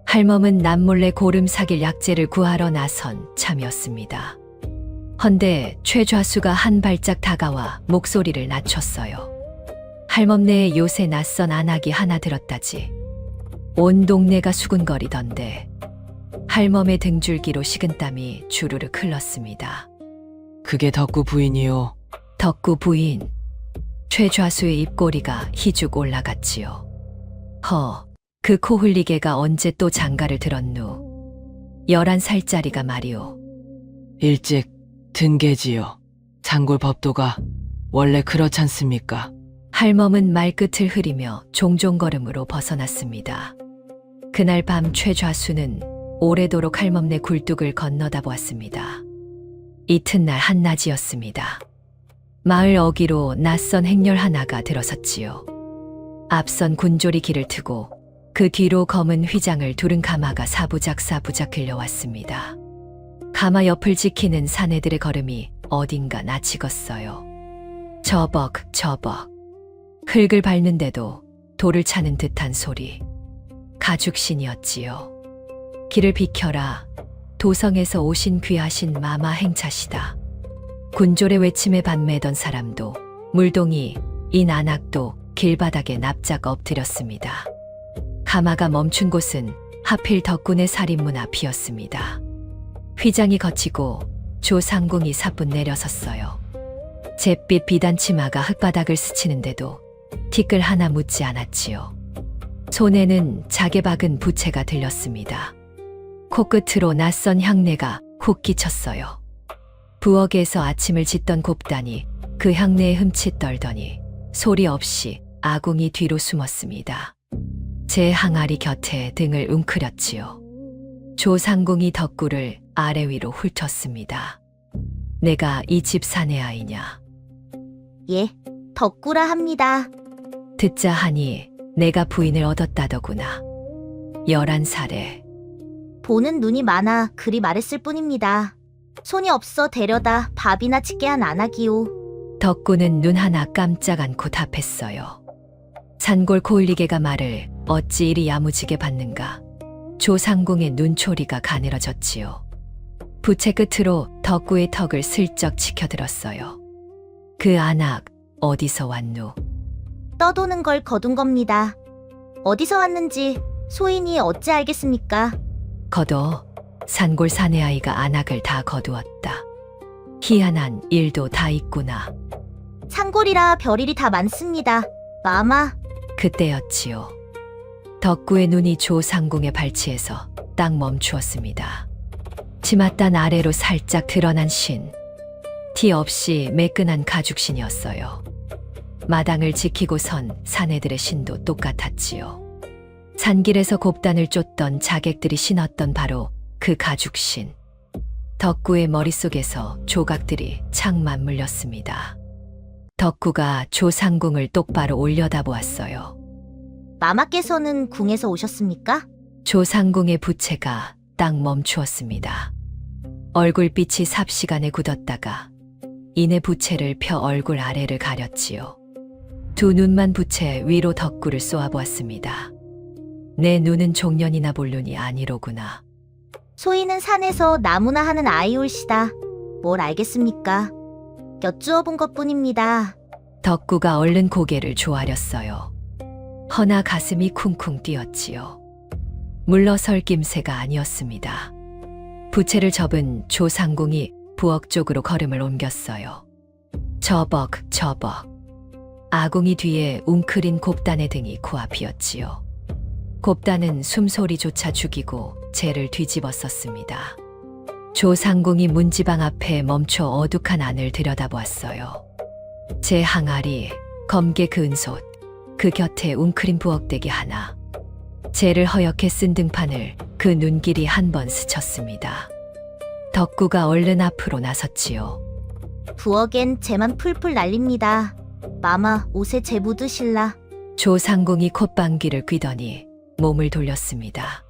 할멈은 남몰래 고름 사길 약재를 구하러 나선 참이었습니다. 헌데 최좌수가 한 발짝 다가와 목소리를 낮췄어요. 할멈네에 요새 낯선 안악이 하나 들었다지. 온 동네가 수군거리던데. 할멈의 등줄기로 식은땀이 주르륵 흘렀습니다. 그게 덕구 부인이요. 덕구 부인. 최좌수의 입꼬리가 희죽 올라갔지요. 그 코 흘리개가 언제 또 장가를 들었누. 11살짜리가 말이오. 일찍 든 게지요. 상골 법도가 원래 그렇잖습니까? 할멈은 말끝을 흐리며 종종걸음으로 벗어났습니다. 그날 밤 최좌수는 오래도록 할멈네 굴뚝을 건너다 보았습니다. 이튿날 한낮이었습니다. 마을 어귀로 낯선 행렬 하나가 들어섰지요. 앞선 군졸이 길을 트고 그 뒤로 검은 휘장을 두른 가마가 사부작 끌려왔습니다. 가마 옆을 지키는 사내들의 걸음이 어딘가 낯익었어요. 저벅 흙을 밟는데도 돌을 차는 듯한 소리. 가죽신이었지요. 길을 비켜라. 도성에서 오신 귀하신 마마 행차시다. 군졸의 외침에 반매던 사람도, 물동이, 이 나낙도 길바닥에 납작 엎드렸습니다. 가마가 멈춘 곳은 하필 덕군의 살인문 앞이었습니다. 휘장이 거치고 조상궁이 사뿐 내려섰어요. 잿빛 비단 치마가 흙바닥을 스치는데도 티끌 하나 묻지 않았지요. 손에는 작게 박은 부채가 들렸습니다. 코끝으로 낯선 향내가 훅 끼쳤어요. 부엌에서 아침을 짓던 곱단이 그 향내에 흠칫 떨더니 소리 없이 아궁이 뒤로 숨었습니다. 제 항아리 곁에 등을 웅크렸지요. 조상궁이 덕구를 아래 위로 훑었습니다. 내가 이 집 사내 아이냐? 예, 덕구라 합니다. 듣자 하니 내가 부인을 얻었다더구나. 11살에. 보는 눈이 많아 그리 말했을 뿐입니다. 손이 없어 데려다 밥이나 짓게 한 안하기요. 덕구는 눈 하나 깜짝 않고 답했어요. 산골 고을리개가 말을 어찌 이리 야무지게 받는가. 조상궁의 눈초리가 가늘어졌지요. 부채 끝으로 덕구의 턱을 슬쩍 치켜들었어요. 그 안악 어디서 왔누? 떠도는 걸 거둔 겁니다. 어디서 왔는지 소인이 어찌 알겠습니까? 거둬. 산골 사내 아이가 안악을 다 거두었다. 희한한 일도 다 있구나. 산골이라 별일이 다 많습니다. 마마. 그때였지요. 덕구의 눈이 조상궁의 발치에서 딱 멈추었습니다. 치맛단 아래로 살짝 드러난 신. 티 없이 매끈한 가죽신이었어요. 마당을 지키고 선 사내들의 신도 똑같았지요. 산길에서 곱단을 쫓던 자객들이 신었던 바로 그 가죽신. 덕구의 머릿속에서 조각들이 착 맞물렸습니다. 덕구가 조상궁을 똑바로 올려다보았어요. 마마께서는 궁에서 오셨습니까? 조상궁의 부채가 딱 멈추었습니다. 얼굴빛이 삽시간에 굳었다가 이내 부채를 펴 얼굴 아래를 가렸지요. 두 눈만 부채 위로 덕구를 쏘아보았습니다. 내 눈은 종년이나 볼 눈이 아니로구나. 소인은 산에서 나무나 하는 아이올시다. 뭘 알겠습니까? 여쭈어 본 것뿐입니다. 덕구가 얼른 고개를 조아렸어요. 허나 가슴이 쿵쿵 뛰었지요. 물러설 낌새가 아니었습니다. 부채를 접은 조상궁이 부엌 쪽으로 걸음을 옮겼어요. 저벅. 아궁이 뒤에 웅크린 곱단의 등이 코앞이었지요. 곱단은 숨소리조차 죽이고 재를 뒤집었었습니다. 조상궁이 문지방 앞에 멈춰 어둑한 안을 들여다보았어요. 제 항아리, 검게 그은 솥, 그 곁에 웅크린 부엌대기 하나. 재를 허옇게 쓴 등판을 그 눈길이 한 번 스쳤습니다. 덕구가 얼른 앞으로 나섰지요. 부엌엔 재만 풀풀 날립니다. 마마 옷에 재 묻으실라. 조상궁이 콧방귀를 뀌더니 몸을 돌렸습니다.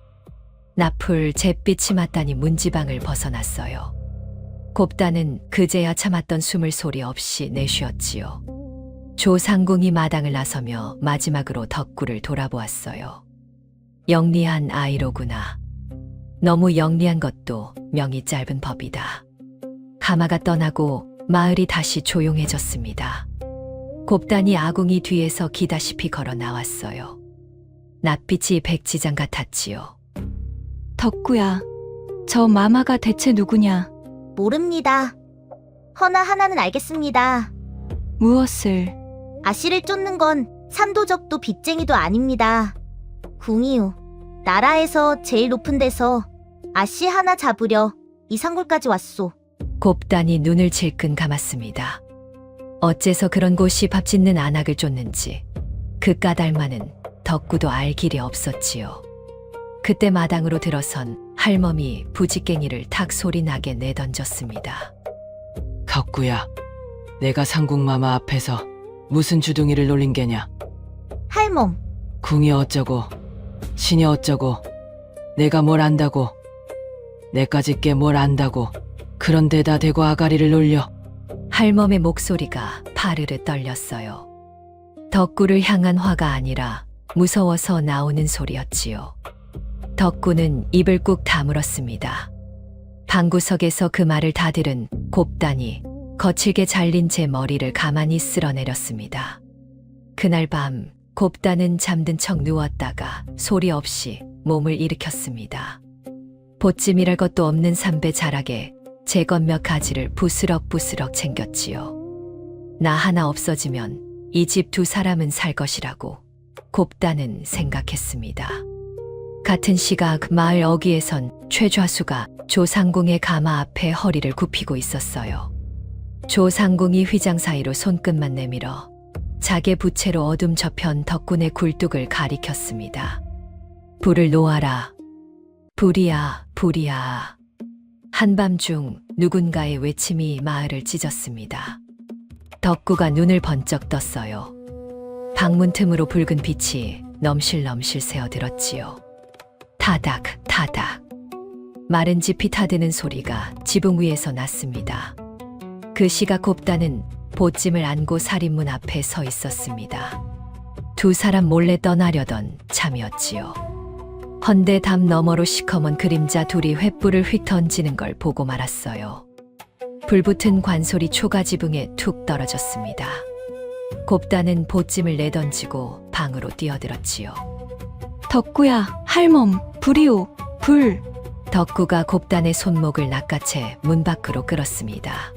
나풀 잿빛이 맞다니 문지방을 벗어났어요. 곱단은 그제야 참았던 숨을 소리 없이 내쉬었지요. 조상궁이 마당을 나서며 마지막으로 덕구를 돌아보았어요. 영리한 아이로구나. 너무 영리한 것도 명이 짧은 법이다. 가마가 떠나고 마을이 다시 조용해졌습니다. 곱단이 아궁이 뒤에서 기다시피 걸어 나왔어요. 낯빛이 백지장 같았지요. 덕구야, 저 마마가 대체 누구냐? 모릅니다. 허나 하나는 알겠습니다. 무엇을? 아씨를 쫓는 건 삼도적도 빚쟁이도 아닙니다. 궁이요. 나라에서 제일 높은 데서 아씨 하나 잡으려 이 산골까지 왔소. 곱단이 눈을 질끈 감았습니다. 어째서 그런 곳이 밥 짓는 안악을 쫓는지 그 까닭만은 덕구도 알 길이 없었지요. 그때 마당으로 들어선 할멈이 부직갱이를 탁 소리 나게 내던졌습니다. 덕구야, 내가 상궁마마 앞에서 무슨 주둥이를 놀린 게냐? 할멈, 궁이 어쩌고 신이 어쩌고 내가 뭘 안다고 내까지 게 뭘 안다고 그런 데다 대고 아가리를 놀려. 할멈의 목소리가 파르르 떨렸어요. 덕구를 향한 화가 아니라 무서워서 나오는 소리였지요. 덕구는 입을 꾹 다물었습니다. 방구석에서 그 말을 다 들은 곱단이 거칠게 잘린 제 머리를 가만히 쓸어내렸습니다. 그날 밤 곱단은 잠든 척 누웠다가 소리 없이 몸을 일으켰습니다. 보찜이랄 것도 없는 삼배 자락에 제 것 몇 가지를 부스럭부스럭 챙겼지요. 나 하나 없어지면 이 집 두 사람은 살 것이라고 곱단은 생각했습니다. 같은 시각 마을 어귀에선 최좌수가 조상궁의 가마 앞에 허리를 굽히고 있었어요. 조상궁이 휘장 사이로 손끝만 내밀어 자개 부채로 어둠 저편 덕군의 굴뚝을 가리켰습니다. 불을 놓아라. 불이야, 불이야. 한밤중 누군가의 외침이 마을을 찢었습니다. 덕구가 눈을 번쩍 떴어요. 방문 틈으로 붉은 빛이 넘실넘실 새어들었지요. 타닥, 타닥. 마른 짚이 타드는 소리가 지붕 위에서 났습니다. 그 시각 곱단은 보찜을 안고 살인문 앞에 서 있었습니다. 두 사람 몰래 떠나려던 참이었지요. 헌데 담 너머로 시커먼 그림자 둘이 횃불을 휙 던지는 걸 보고 말았어요. 불붙은 관솔이 초가지붕에 툭 떨어졌습니다. 곱단은 보찜을 내던지고 방으로 뛰어들었지요. 덕구야, 할멈, 불이오, 불. 덕구가 곱단의 손목을 낚아채 문 밖으로 끌었습니다.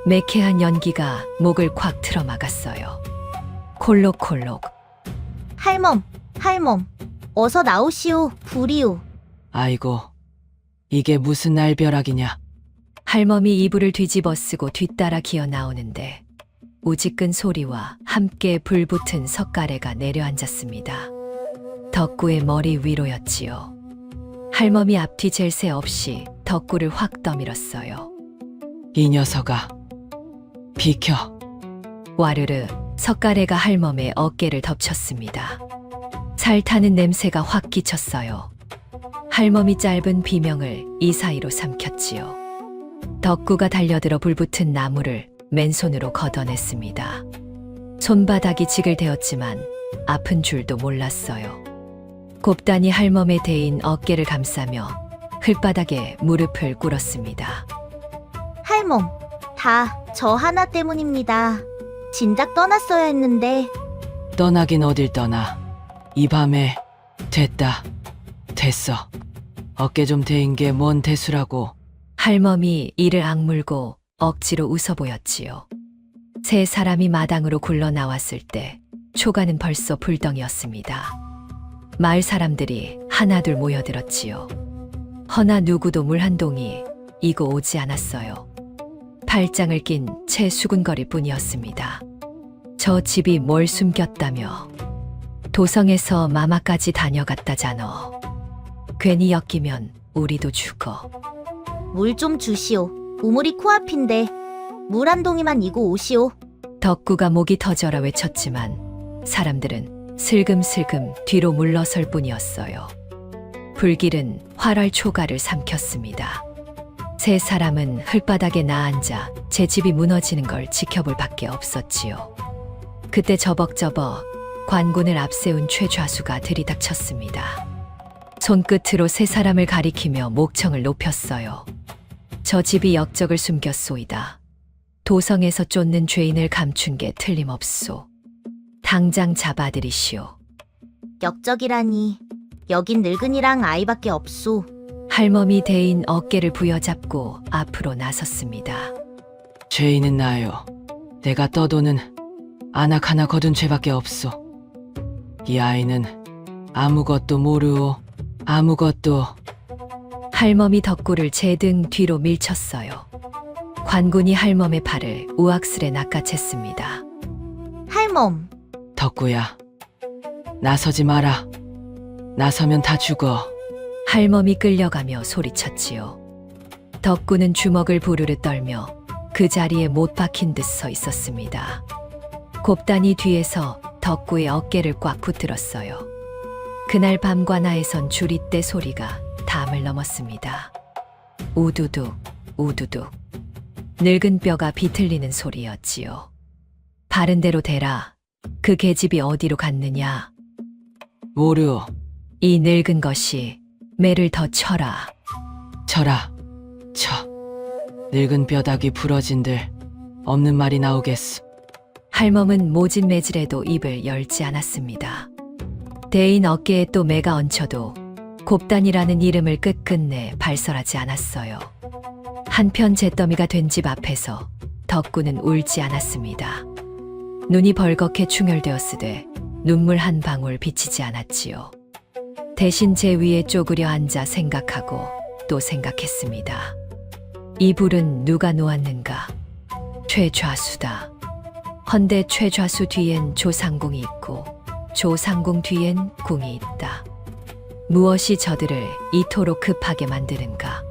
매캐한 연기가 목을 콱 틀어막았어요. 콜록콜록. 할멈, 할멈, 어서 나오시오, 불이오. 아이고, 이게 무슨 날벼락이냐? 할멈이 이불을 뒤집어 쓰고 뒤따라 기어 나오는데 우지끈 소리와 함께 불붙은 석가래가 내려앉았습니다. 덕구의 머리 위로였지요. 할멈이 앞뒤 잴 새 없이 덕구를 확 떠밀었어요. 이 녀석아, 비켜. 와르르 석가래가 할멈의 어깨를 덮쳤습니다. 살 타는 냄새가 확 끼쳤어요. 할멈이 짧은 비명을 이 사이로 삼켰지요. 덕구가 달려들어 불붙은 나무를 맨손으로 걷어냈습니다. 손바닥이 지글대었지만 아픈 줄도 몰랐어요. 곱단이 할멈의 대인 어깨를 감싸며 흙바닥에 무릎을 꿇었습니다. 할멈, 다 저 하나 때문입니다. 진작 떠났어야 했는데. 떠나긴 어딜 떠나. 이 밤에 됐다. 됐어. 어깨 좀 대인 게 뭔 대수라고. 할멈이 이를 악물고 억지로 웃어 보였지요. 세 사람이 마당으로 굴러 나왔을 때 초가는 벌써 불덩이었습니다. 마을 사람들이 하나둘 모여들었지요. 허나 누구도 물 한 동이 이고 오지 않았어요. 팔짱을 낀 채 수군거리 뿐이었습니다. 저 집이 뭘 숨겼다며. 도성에서 마마까지 다녀갔다잖아. 괜히 엮이면 우리도 죽어. 물 좀 주시오. 우물이 코앞인데 물 한 동이만 이고 오시오. 덕구가 목이 터져라 외쳤지만 사람들은 슬금슬금 뒤로 물러설 뿐이었어요. 불길은 활활 초가를 삼켰습니다. 세 사람은 흙바닥에 나앉아 제 집이 무너지는 걸 지켜볼 밖에 없었지요. 그때 저벅저벅 관군을 앞세운 최좌수가 들이닥쳤습니다. 손끝으로 세 사람을 가리키며 목청을 높였어요. 저 집이 역적을 숨겼소이다. 도성에서 쫓는 죄인을 감춘 게 틀림없소. 당장 잡아들이시오. 역적이라니. 여긴 늙은이랑 아이밖에 없소. 할멈이 대인 어깨를 부여잡고 앞으로 나섰습니다. 죄인은 나요. 내가 떠도는 안악 하나 거둔 죄밖에 없소. 이 아이는 아무것도 모르오. 아무것도. 할멈이 덕구를 제 등 뒤로 밀쳤어요. 관군이 할멈의 팔을 우악스레 낚아챘습니다. 할멈, 덕구야, 나서지 마라. 나서면 다 죽어. 할멈이 끌려가며 소리쳤지요. 덕구는 주먹을 부르르 떨며 그 자리에 못 박힌 듯 서 있었습니다. 곱단이 뒤에서 덕구의 어깨를 꽉 붙들었어요. 그날 밤 관아에선 주리떼 소리가 담을 넘었습니다. 우두둑, 우두둑. 늙은 뼈가 비틀리는 소리였지요. 바른 대로 대라. 그 계집이 어디로 갔느냐. 모르. 이 늙은 것이 매를 더 쳐라. 쳐라. 쳐. 늙은 뼈다귀 부러진들 없는 말이 나오겠어. 할멈은 모진 매질에도 입을 열지 않았습니다. 대인 어깨에 또 매가 얹혀도 곱단이라는 이름을 끝끝내 발설하지 않았어요. 한편 잿더미가 된 집 앞에서 덕구는 울지 않았습니다. 눈이 벌겋게 충혈되었으되 눈물 한 방울 비치지 않았지요. 대신 제 위에 쪼그려 앉아 생각하고 또 생각했습니다. 이 불은 누가 놓았는가? 최좌수다. 헌데 최좌수 뒤엔 조상궁이 있고 조상궁 뒤엔 궁이 있다. 무엇이 저들을 이토록 급하게 만드는가?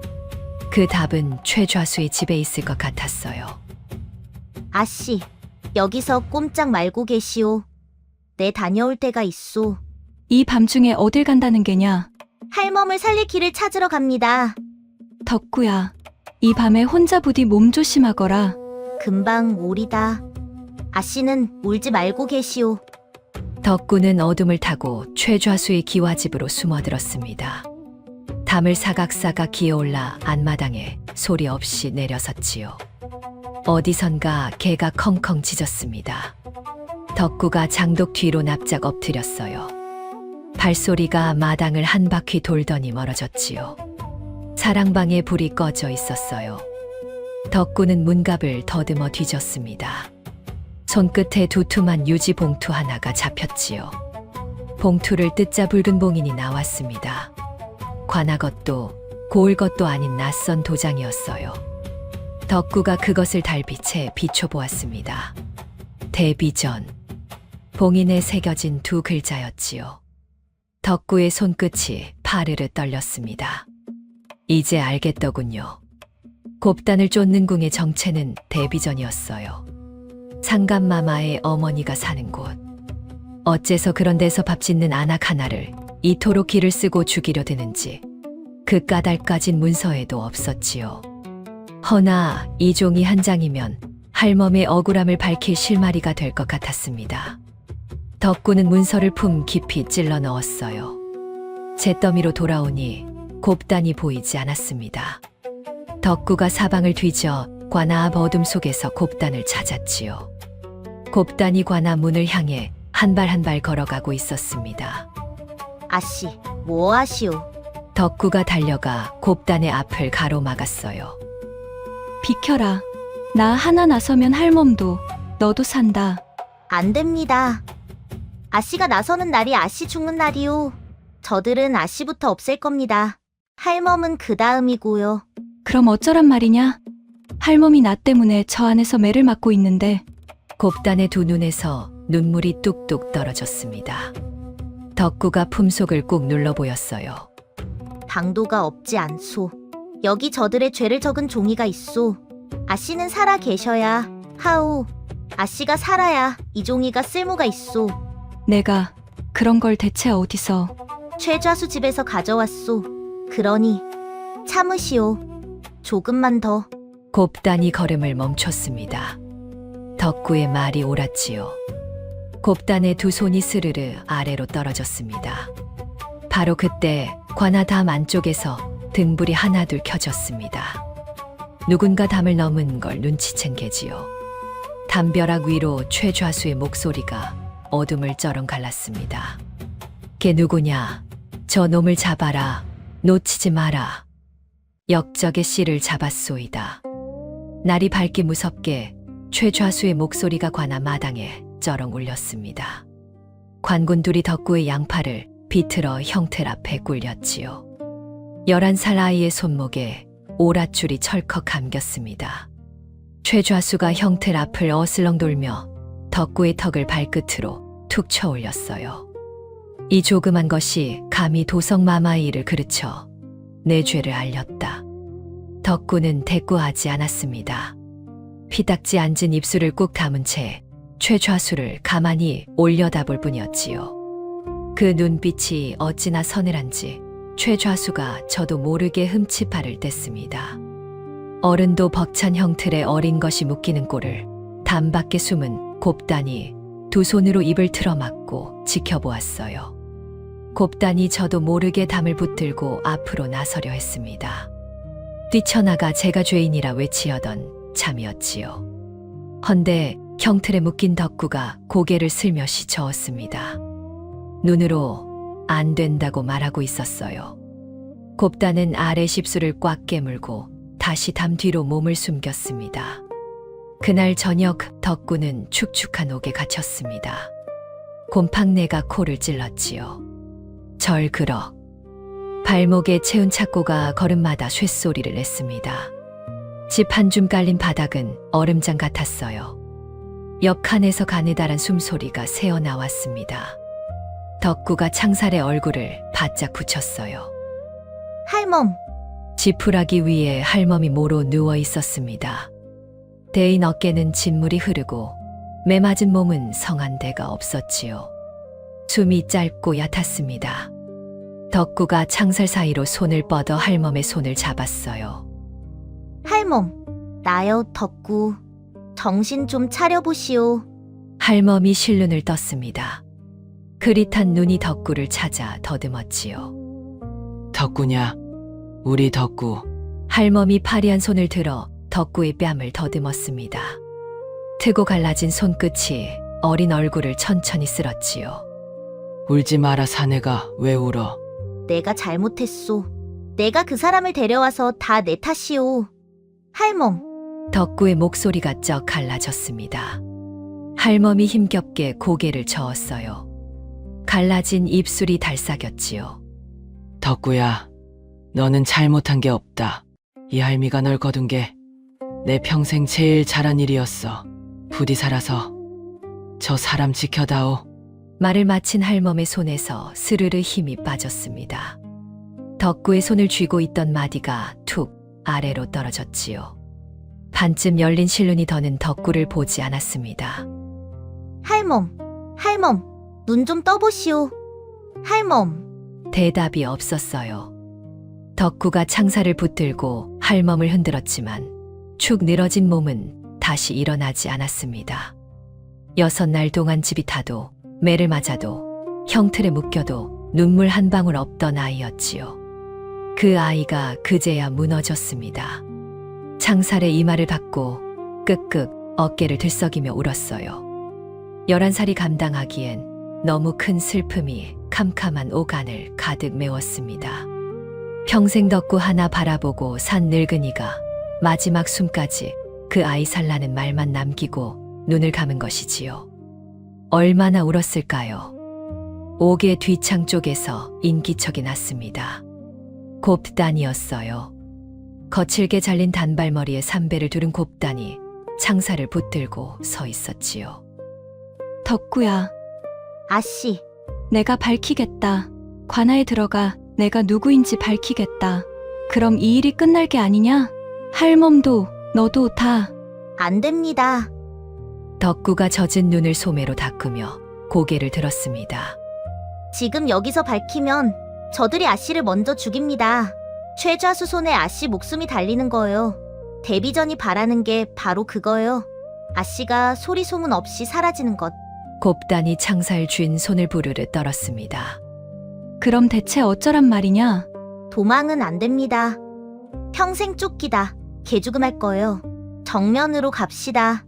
그 답은 최좌수의 집에 있을 것 같았어요. 아씨, 여기서 꼼짝 말고 계시오. 내 다녀올 때가 있소. 이 밤중에 어딜 간다는 게냐? 할멈을 살릴 길을 찾으러 갑니다. 덕구야, 이 밤에 혼자 부디 몸 조심하거라. 금방 오리다. 아씨는 울지 말고 계시오. 덕구는 어둠을 타고 최좌수의 기와집으로 숨어들었습니다. 담을 사각사각 기어올라 안마당에 소리 없이 내려섰지요. 어디선가 개가 컹컹 짖었습니다. 덕구가 장독 뒤로 납작 엎드렸어요. 발소리가 마당을 한 바퀴 돌더니 멀어졌지요. 사랑방에 불이 꺼져 있었어요. 덕구는 문갑을 더듬어 뒤졌습니다. 손끝에 두툼한 유지 봉투 하나가 잡혔지요. 봉투를 뜯자 붉은 봉인이 나왔습니다. 관아 것도 고을 것도 아닌 낯선 도장이었어요. 덕구가 그것을 달빛에 비춰보았습니다. 대비전. 봉인에 새겨진 두 글자였지요. 덕구의 손끝이 파르르 떨렸습니다. 이제 알겠더군요. 곱단을 쫓는 궁의 정체는 대비전이었어요. 상감마마의 어머니가 사는 곳. 어째서 그런 데서 밥 짓는 안악 하나를 이토록 기를 쓰고 죽이려 드는지 그 까닭까진 문서에도 없었지요. 허나 이 종이 한 장이면 할멈의 억울함을 밝힐 실마리가 될 것 같았습니다. 덕구는 문서를 품 깊이 찔러 넣었어요. 잿더미로 돌아오니 곱단이 보이지 않았습니다. 덕구가 사방을 뒤져 관아 앞 어둠 속에서 곱단을 찾았지요. 곱단이 관아 문을 향해 한 발 한 발 걸어가고 있었습니다. 아씨, 뭐 하시오? 덕구가 달려가 곱단의 앞을 가로막았어요. 비켜라. 나 하나 나서면 할멈도 너도 산다. 안 됩니다. 아씨가 나서는 날이 아씨 죽는 날이오. 저들은 아씨부터 없앨 겁니다. 할멈은 그 다음이고요. 그럼 어쩌란 말이냐? 할멈이 나 때문에 저 안에서 매를 맞고 있는데. 곱단의 두 눈에서 눈물이 뚝뚝 떨어졌습니다. 덕구가 품속을 꾹 눌러 보였어요. 당도가 없지 않소. 여기 저들의 죄를 적은 종이가 있소. 아씨는 살아 계셔야 하오. 아씨가 살아야 이 종이가 쓸모가 있소. 내가 그런 걸 대체 어디서. 최좌수 집에서 가져왔소. 그러니 참으시오. 조금만 더. 곱단이 걸음을 멈췄습니다. 덕구의 말이 옳았지요. 곱단의 두 손이 스르르 아래로 떨어졌습니다. 바로 그때 관아 담 안쪽에서 등불이 하나둘 켜졌습니다. 누군가 담을 넘은 걸 눈치챈 게지요. 담벼락 위로 최좌수의 목소리가 어둠을 쩌렁 갈랐습니다. 걔 누구냐? 저 놈을 잡아라. 놓치지 마라. 역적의 씨를 잡았소이다. 날이 밝기 무섭게 최좌수의 목소리가 관아 마당에 쩌렁 울렸습니다. 관군들이 덕구의 양팔을 비틀어 형틀 앞에 굴렸지요. 11살 아이의 손목에 오랏줄이 철컥 감겼습니다. 최좌수가 형틀 앞을 어슬렁 돌며 덕구의 턱을 발끝으로 툭 쳐 올렸어요. 이 조그만 것이 감히 도성마마의 일을 그르쳐 내 죄를 알렸다. 덕구는 대꾸하지 않았습니다. 피딱지 앉은 입술을 꾹 다문 채 최좌수를 가만히 올려다볼 뿐이었지요. 그 눈빛이 어찌나 서늘한지 최좌수가 저도 모르게 흠칫발을 뗐습니다. 어른도 벅찬 형틀에 어린 것이 묶이는 꼴을 담밖에 숨은 곱단이 두 손으로 입을 틀어막고 지켜보았어요. 곱단이 저도 모르게 담을 붙들고 앞으로 나서려 했습니다. 뛰쳐나가 제가 죄인이라 외치려던 참이었지요. 헌데 형틀에 묶인 덕구가 고개를 슬며시 저었습니다. 눈으로 안 된다고 말하고 있었어요. 곱단은 아래 십술을 꽉 깨물고 다시 담 뒤로 몸을 숨겼습니다. 그날 저녁 덕구는 축축한 옥에 갇혔습니다. 곰팡내가 코를 찔렀지요. 절그럭 발목에 채운 착고가 걸음마다 쇳소리를 냈습니다. 집 한 줌 깔린 바닥은 얼음장 같았어요. 옆 칸에서 가느다란 숨소리가 새어나왔습니다. 덕구가 창살에 얼굴을 바짝 붙였어요. 할멈, 지푸라기 위에 할멈이 모로 누워 있었습니다. 대인 어깨는 진물이 흐르고 매맞은 몸은 성한 데가 없었지요. 숨이 짧고 얕았습니다. 덕구가 창살 사이로 손을 뻗어 할멈의 손을 잡았어요. 할멈, 나요, 덕구. 정신 좀 차려보시오. 할멈이 실눈을 떴습니다. 그릿한 눈이 덕구를 찾아 더듬었지요. 덕구냐? 우리 덕구. 할멈이 파리한 손을 들어 덕구의 뺨을 더듬었습니다. 트고 갈라진 손끝이 어린 얼굴을 천천히 쓸었지요. 울지 마라 사내가 왜 울어? 내가 잘못했소. 내가 그 사람을 데려와서 다 내 탓이오. 할멈, 덕구의 목소리가 쩍 갈라졌습니다. 할멈이 힘겹게 고개를 저었어요. 갈라진 입술이 달싹였지요. 덕구야, 너는 잘못한 게 없다. 이 할미가 널 거둔 게 내 평생 제일 잘한 일이었어. 부디 살아서 저 사람 지켜다오. 말을 마친 할멈의 손에서 스르르 힘이 빠졌습니다. 덕구의 손을 쥐고 있던 마디가 툭 아래로 떨어졌지요. 반쯤 열린 실눈이 더는 덕구를 보지 않았습니다. 할멈, 할멈, 눈 좀 떠보시오. 할멈, 대답이 없었어요. 덕구가 창살을 붙들고 할멈을 흔들었지만 축 늘어진 몸은 다시 일어나지 않았습니다. 6날 동안 집이 타도 매를 맞아도 형틀에 묶여도 눈물 한 방울 없던 아이였지요. 그 아이가 그제야 무너졌습니다. 창살의 이마를 받고 끄끄 어깨를 들썩이며 울었어요. 11살이 감당하기엔 너무 큰 슬픔이 캄캄한 오간을 가득 메웠습니다. 평생 덕구 하나 바라보고 산 늙은이가 마지막 숨까지 그 아이 살라는 말만 남기고 눈을 감은 것이지요. 얼마나 울었을까요? 옥의 뒤창 쪽에서 인기척이 났습니다. 곱단이었어요. 거칠게 잘린 단발머리에 삼배를 두른 곱단이 창살을 붙들고 서 있었지요. 덕구야, 아씨, 내가 밝히겠다. 관아에 들어가 내가 누구인지 밝히겠다. 그럼 이 일이 끝날 게 아니냐? 할멈도 너도 다. 안 됩니다. 덕구가 젖은 눈을 소매로 닦으며 고개를 들었습니다. 지금 여기서 밝히면 저들이 아씨를 먼저 죽입니다. 최좌수 손에 아씨 목숨이 달리는 거예요. 데뷔전이 바라는 게 바로 그거예요. 아씨가 소리 소문 없이 사라지는 것. 곱단이 창살 쥔 손을 부르르 떨었습니다. 그럼 대체 어쩌란 말이냐? 도망은 안 됩니다. 평생 쫓기다 개죽음할 거예요. 정면으로 갑시다.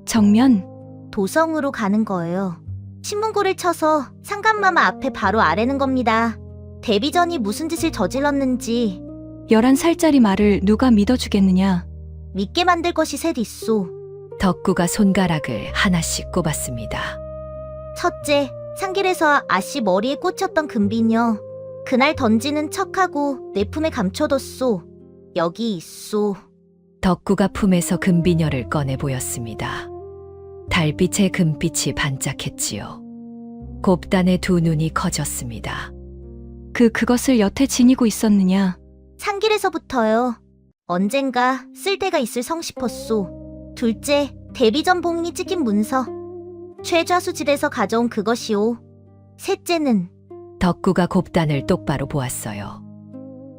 정면? 도성으로 가는 거예요. 신문고를 쳐서 상감마마 앞에 바로 아래는 겁니다. 데뷔전이 무슨 짓을 저질렀는지 11살짜리 말을 누가 믿어주겠느냐? 믿게 만들 것이 셋 있소. 덕구가 손가락을 하나씩 꼽았습니다. 첫째, 산길에서 아씨 머리에 꽂혔던 금비녀. 그날 던지는 척하고 내 품에 감춰뒀소. 여기 있소. 덕구가 품에서 금비녀를 꺼내 보였습니다. 달빛에 금빛이 반짝했지요. 곱단의 두 눈이 커졌습니다. 그것을 여태 지니고 있었느냐? 산길에서부터요. 언젠가 쓸 데가 있을 성 싶었소. 둘째, 데뷔전 봉인이 찍힌 문서. 최좌수 집에서 가져온 그것이오. 셋째는 덕구가 곱단을 똑바로 보았어요.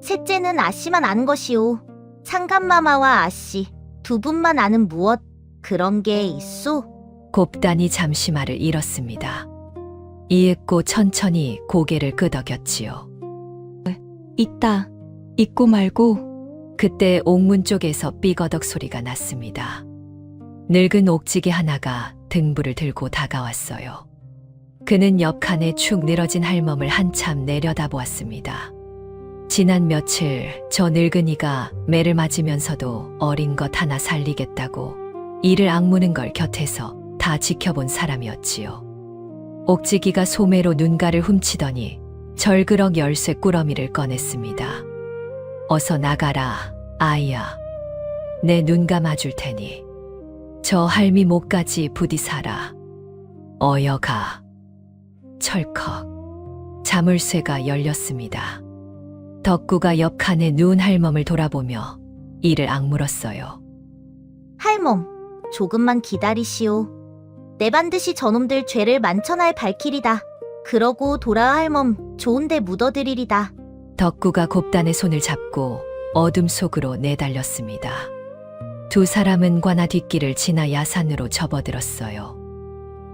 셋째는 아씨만 아는 것이오. 상감마마와 아씨 두 분만 아는 무엇 그런 게 있소? 곱단이 잠시 말을 잃었습니다. 이윽고 천천히 고개를 끄덕였지요. 있다. 있고 말고. 그때 옥문 쪽에서 삐거덕 소리가 났습니다. 늙은 옥지기 하나가 등불을 들고 다가왔어요. 그는 옆칸에 축 늘어진 할멈을 한참 내려다보았습니다. 지난 며칠 저 늙은이가 매를 맞으면서도 어린 것 하나 살리겠다고 이를 악무는 걸 곁에서 다 지켜본 사람이었지요. 옥지기가 소매로 눈가를 훔치더니 절그럭 열쇠 꾸러미를 꺼냈습니다. 어서 나가라, 아이야. 내 눈 감아줄 테니. 저 할미 목까지 부디 살아. 어여가. 철컥. 자물쇠가 열렸습니다. 덕구가 옆칸에 누운 할멈을 돌아보며 이를 악물었어요. 할멈, 조금만 기다리시오. 내 반드시 저놈들 죄를 만천하에 밝히리다. 그러고 돌아와 할멈 좋은데 묻어드리리다. 덕구가 곱단의 손을 잡고 어둠 속으로 내달렸습니다. 두 사람은 관아 뒷길을 지나 야산으로 접어들었어요.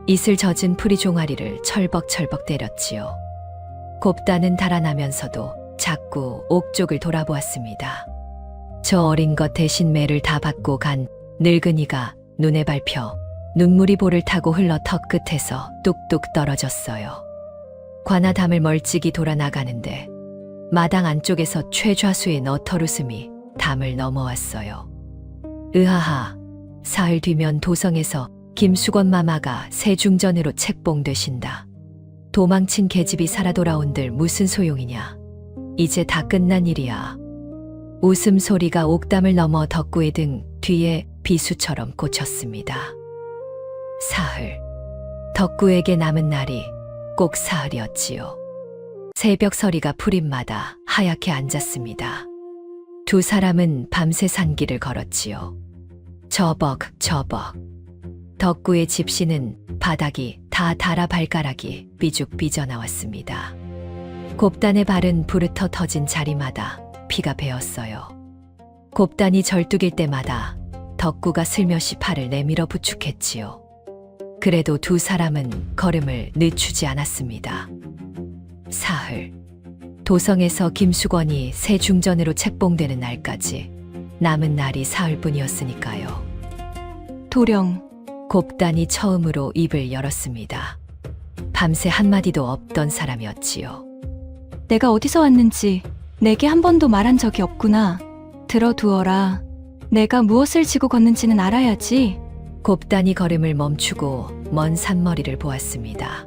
이슬 젖은 풀이 종아리를 철벅철벅 때렸지요. 곱단은 달아나면서도 자꾸 옥쪽을 돌아보았습니다. 저 어린 것 대신 매를 다 받고 간 늙은이가 눈에 밟혀 눈물이 볼을 타고 흘러 턱 끝에서 뚝뚝 떨어졌어요. 관아 담을 멀찍이 돌아 나가는데 마당 안쪽에서 최좌수의 너털웃음이 담을 넘어왔어요. 으하하, 사흘 뒤면 도성에서 김수건 마마가 세중전으로 책봉되신다. 도망친 계집이 살아 돌아온들 무슨 소용이냐. 이제 다 끝난 일이야. 웃음소리가 옥담을 넘어 덕구의 등 뒤에 비수처럼 꽂혔습니다. 사흘. 덕구에게 남은 날이 꼭 사흘이었지요. 새벽 서리가 풀잎마다 하얗게 앉았습니다. 두 사람은 밤새 산길을 걸었지요. 저벅저벅. 덕구의 집시는 바닥이 다 닳아 발가락이 삐죽 삐져나왔습니다. 곱단의 발은 부르터 터진 자리마다 피가 배었어요. 곱단이 절뚝일 때마다 덕구가 슬며시 팔을 내밀어 부축했지요. 그래도 두 사람은 걸음을 늦추지 않았습니다. 사흘. 도성에서 김수건이 세중전으로 책봉되는 날까지 남은 날이 사흘뿐이었으니까요. 도령. 곱단이 처음으로 입을 열었습니다. 밤새 한마디도 없던 사람이었지요. 내가 어디서 왔는지 내게 한 번도 말한 적이 없구나. 들어두어라. 내가 무엇을 지고 걷는지는 알아야지. 곱단이 걸음을 멈추고 먼 산머리를 보았습니다.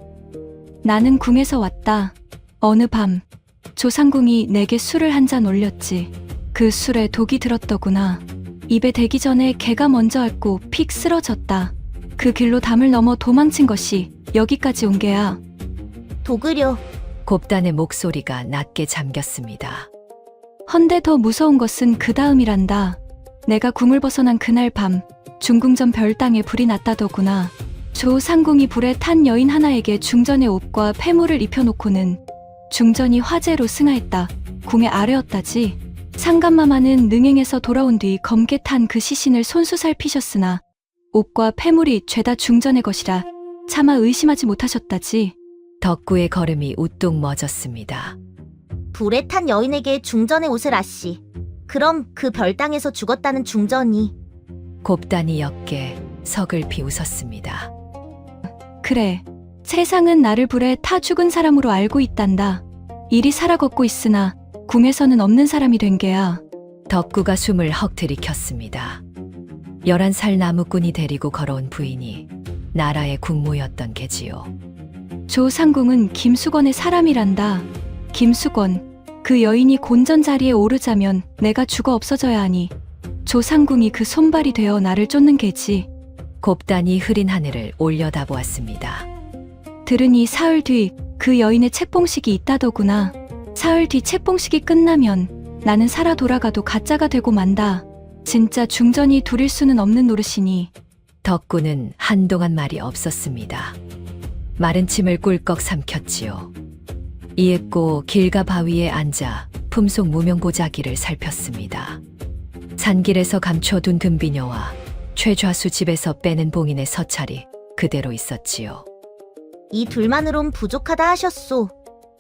나는 궁에서 왔다. 어느 밤 조상궁이 내게 술을 한 잔 올렸지. 그 술에 독이 들었더구나. 입에 대기 전에 개가 먼저 앓고 픽 쓰러졌다. 그 길로 담을 넘어 도망친 것이 여기까지 온 게야. 독으려. 곱단의 목소리가 낮게 잠겼습니다. 헌데 더 무서운 것은 그 다음이란다. 내가 궁을 벗어난 그날 밤 중궁전 별당에 불이 났다더구나. 조상궁이 불에 탄 여인 하나에게 중전의 옷과 폐물을 입혀놓고는 중전이 화재로 승하했다. 궁의 아래였다지. 상감마마는 능행에서 돌아온 뒤 검게 탄 그 시신을 손수 살피셨으나 옷과 폐물이 죄다 중전의 것이라 차마 의심하지 못하셨다지. 덕구의 걸음이 우뚝 멎었습니다. 불에 탄 여인에게 중전의 옷을 아씨. 그럼 그 별당에서 죽었다는 중전이. 곱단이 옅게 서글피 웃었습니다. 그래. 세상은 나를 불에 타 죽은 사람으로 알고 있단다. 이리 살아 걷고 있으나 궁에서는 없는 사람이 된 게야. 덕구가 숨을 헉 들이켰습니다. 11살 나무꾼이 데리고 걸어온 부인이 나라의 국모였던 게지요. 조상궁은 김수건의 사람이란다. 김수건, 그 여인이 곤전 자리에 오르자면 내가 죽어 없어져야 하니 조상궁이 그 손발이 되어 나를 쫓는 게지. 곱단이 흐린 하늘을 올려다보았습니다. 들으니 사흘 뒤 그 여인의 책봉식이 있다더구나. 사흘 뒤 책봉식이 끝나면 나는 살아 돌아가도 가짜가 되고 만다. 진짜 중전이 둘일 수는 없는 노릇이니 덕구는 한동안 말이 없었습니다. 마른 침을 꿀꺽 삼켰지요. 이윽고 길가 바위에 앉아 품속 무명보자기를 살폈습니다. 산길에서 감춰둔 금비녀와 최좌수 집에서 빼낸 봉인의 서찰이 그대로 있었지요. 이 둘만으론 부족하다 하셨소.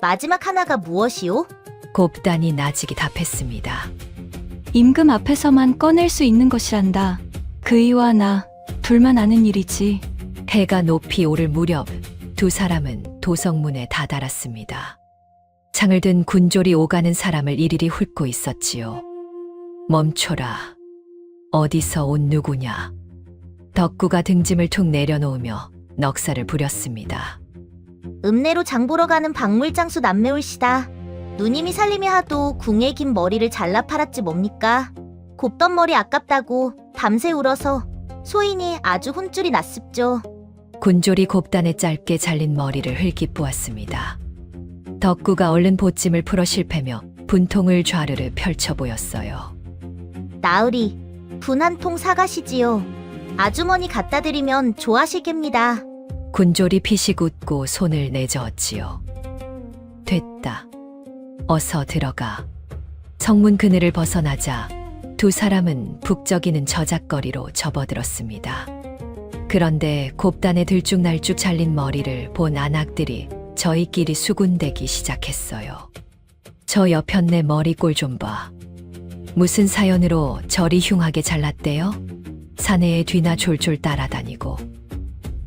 마지막 하나가 무엇이오? 곱단이 나직이 답했습니다. 임금 앞에서만 꺼낼 수 있는 것이란다. 그이와 나 둘만 아는 일이지. 해가 높이 오를 무렵 두 사람은 도성문에 다다랐습니다. 창을 든 군졸이 오가는 사람을 이리리 훑고 있었지요. 멈춰라. 어디서 온 누구냐. 덕구가 등짐을 툭 내려놓으며 넉살을 부렸습니다. 읍내로 장보러 가는 박물장수 남매올시다. 누님이 살림이 하도 궁의 긴 머리를 잘라 팔았지 뭡니까? 곱던 머리 아깝다고 밤새 울어서 소인이 아주 혼쭐이 났습죠. 군졸이 곱단에 짧게 잘린 머리를 흘기 보았습니다. 덕구가 얼른 보찜을 풀어 실패며 분통을 좌르르 펼쳐 보였어요. 나으리, 분 한 통 사가시지요. 아주머니 갖다 드리면 좋아하시겠습니다. 군졸이 피식 웃고 손을 내저었지요. 됐다. 어서 들어가. 성문 그늘을 벗어나자 두 사람은 북적이는 저작거리로 접어들었습니다. 그런데 곱단에 들쭉날쭉 잘린 머리를 본 안악들이 저희끼리 수군대기 시작했어요. 저 여편네 머리꼴 좀 봐. 무슨 사연으로 저리 흉하게 잘랐대요? 사내의 뒤나 졸졸 따라다니고.